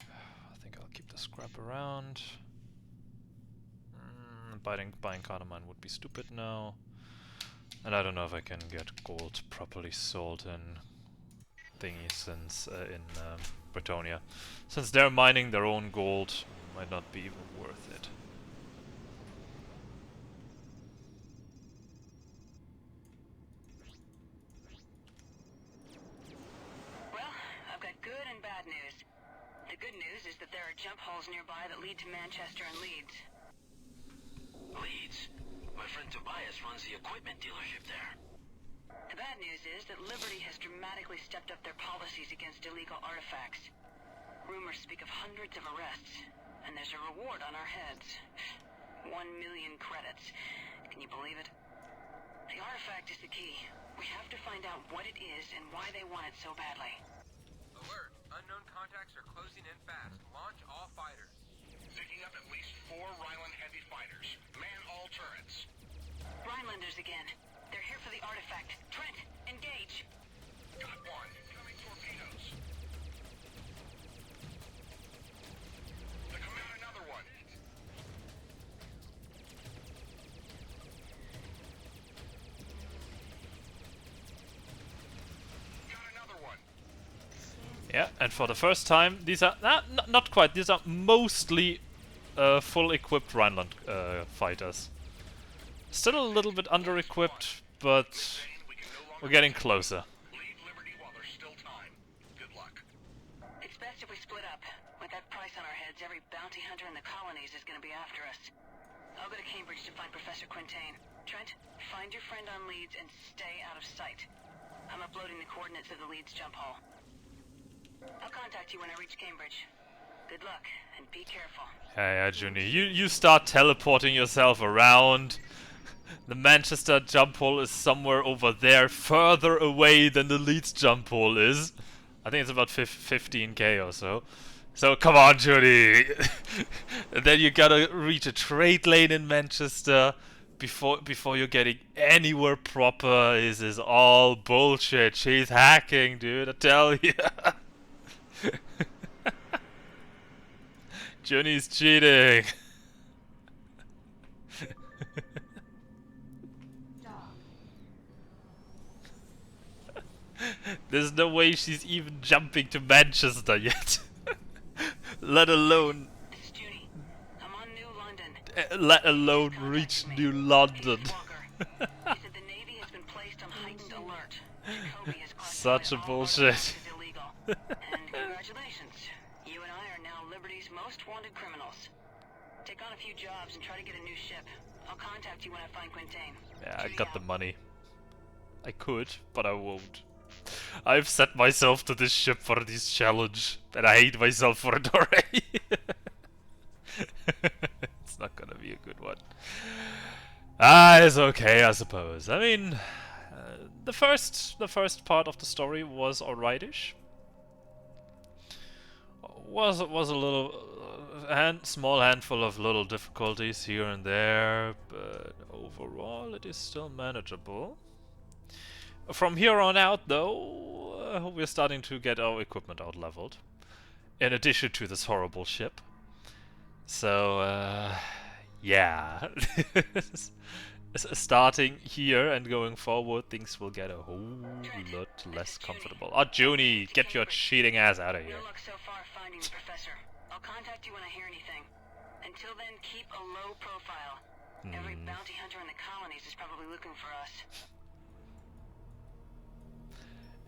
I think I'll keep the scrap around. Buying cardamine would be stupid now. And I don't know if I can get gold properly sold in thingy since in Bretonia. Since they're mining their own gold, might not be even worth it. Well, I've got good and bad news. The good news is that there are jump holes nearby that lead to Manchester and Leeds. Leeds? My friend Tobias runs the equipment dealership there. The bad news is that Liberty has dramatically stepped up their policies against illegal artifacts. Rumors speak of hundreds of arrests, and there's a reward on our heads. 1 million credits. Can you believe it? The artifact is the key. We have to find out what it is and why they want it so badly. Alert! Unknown contacts are closing in fast. Launch all fighters. Picking up at least 4 Rhineland heavy fighters. Man all turrets. Rhinelanders again. They're here for the artifact. Trent, engage! Got one. Incoming torpedoes. They're coming out another one. Got another one. Yeah, and for the first time, these are not quite. These are mostly full equipped Rhineland fighters. Still a little bit under-equipped, but we're getting closer. Leave Liberty while there's still time. Good luck. It's best if we split up. With that price on our heads, every bounty hunter in the colonies is going to be after us. I'll go to Cambridge to find Professor Quintain. Trent, find your friend on Leeds and stay out of sight. I'm uploading the coordinates of the Leeds jump hole. I'll contact you when I reach Cambridge. Good luck, and be careful. Yeah, Junie, you start teleporting yourself around. The Manchester jump hole is somewhere over there, further away than the Leeds jump hole is. I think it's about 15k or so. So come on, Junie. And then you gotta reach a trade lane in Manchester before you're getting anywhere proper. This is all bullshit. She's hacking, dude. I tell you. Junie's cheating. There's no way she's even jumping to Manchester yet. Let alone... let alone reach New London. Such a bullshit. And congratulations. You and I are now Liberty's most wanted criminals. Take on a few jobs and try to get a new ship. I'll contact you when I find Quintain. Yeah, I got the money. I could, but I won't. I've set myself to this ship for this challenge, and I hate myself for it already. It's not gonna be a good one. It's okay, I suppose. I mean, the first part of the story was alrightish. Was a little small handful of little difficulties here and there, but overall it is still manageable. From here on out, though, we're starting to get our equipment out-leveled, in addition to this horrible ship. So, yeah. Starting here and going forward, things will get a whole lot less comfortable. Oh, Junie, get your cheating ass out of here. No luck so far finding the professor. I'll contact you when I hear anything. Until then, keep a low profile. Every bounty hunter in the colonies is probably looking for us.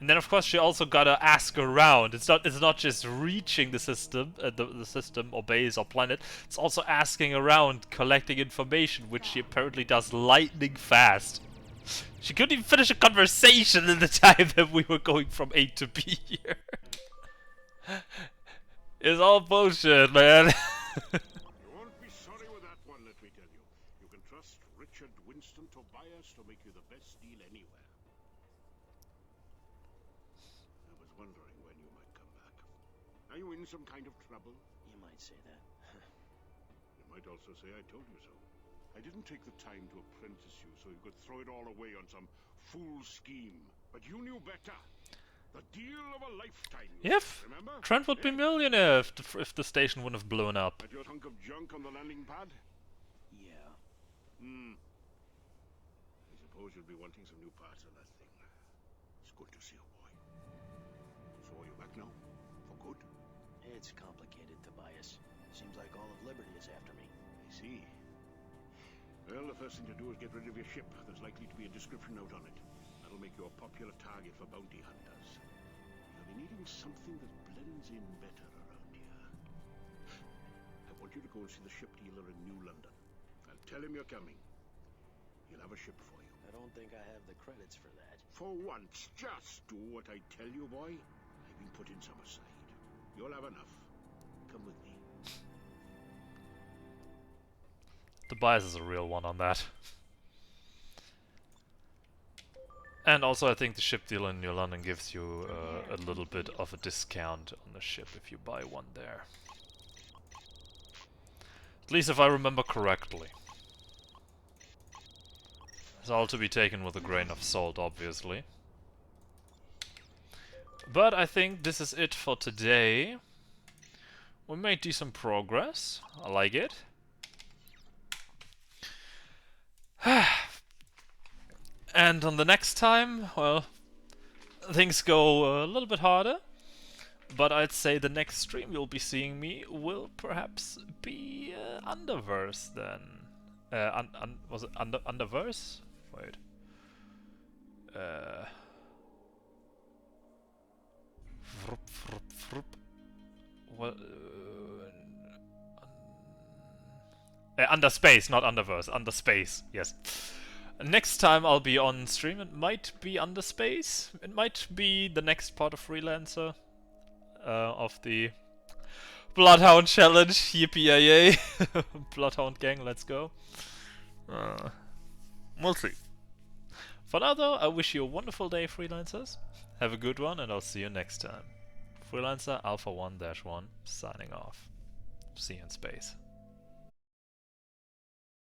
And then, of course, she also gotta ask around. It's not just reaching the system, the system or base or planet. It's also asking around, collecting information, which she apparently does lightning fast. She couldn't even finish a conversation in the time that we were going from A to B here. It's all bullshit, man. You won't be sorry with that one, let me tell you. You can trust Richard Winston Tobias to make you the best deal anywhere. I was wondering Are you in some kind of trouble? You might say that. You might also say I told you so. I didn't take the time to apprentice you so you could throw it all away on some fool scheme. But you knew better. The deal of a lifetime. If Remember? Trent would be millionaire if the station wouldn't have blown up. At your hunk of junk on the landing pad? Yeah. I suppose you'll be wanting some new parts on that thing. It's good to see you, boy. So are you back now? For good? It's complicated, Tobias. Seems like all of Liberty is after me. I see. Well, the first thing to do is get rid of your ship. There's likely to be a description note on it. That'll make you a popular target for bounty hunters. You'll be needing something that blends in better around here. I want you to go and see the ship dealer in New London. I'll tell him you're coming. He'll have a ship for you. I don't think I have the credits for that. For once, just do what I tell you, boy. I've been putting some aside. You'll have enough. Come with me. Tobias is a real one on that. And also I think the ship dealer in New London gives you a little bit of a discount on the ship if you buy one there. At least if I remember correctly. It's all to be taken with a grain of salt, obviously. But I think this is it for today. We made decent progress. I like it. And on the next time, well, things go a little bit harder. But I'd say the next stream you'll be seeing me will perhaps be Underverse then. Was it Underverse? Wait. What? Underspace, not Underverse. Underspace, yes. Next time I'll be on stream, it might be Underspace. It might be the next part of Freelancer. Of the Bloodhound challenge. Yippee-yay. Bloodhound gang, let's go. We'll see. For now though, I wish you a wonderful day, Freelancers. Have a good one, and I'll see you next time. Freelancer Alpha 1-1 signing off. See you in space.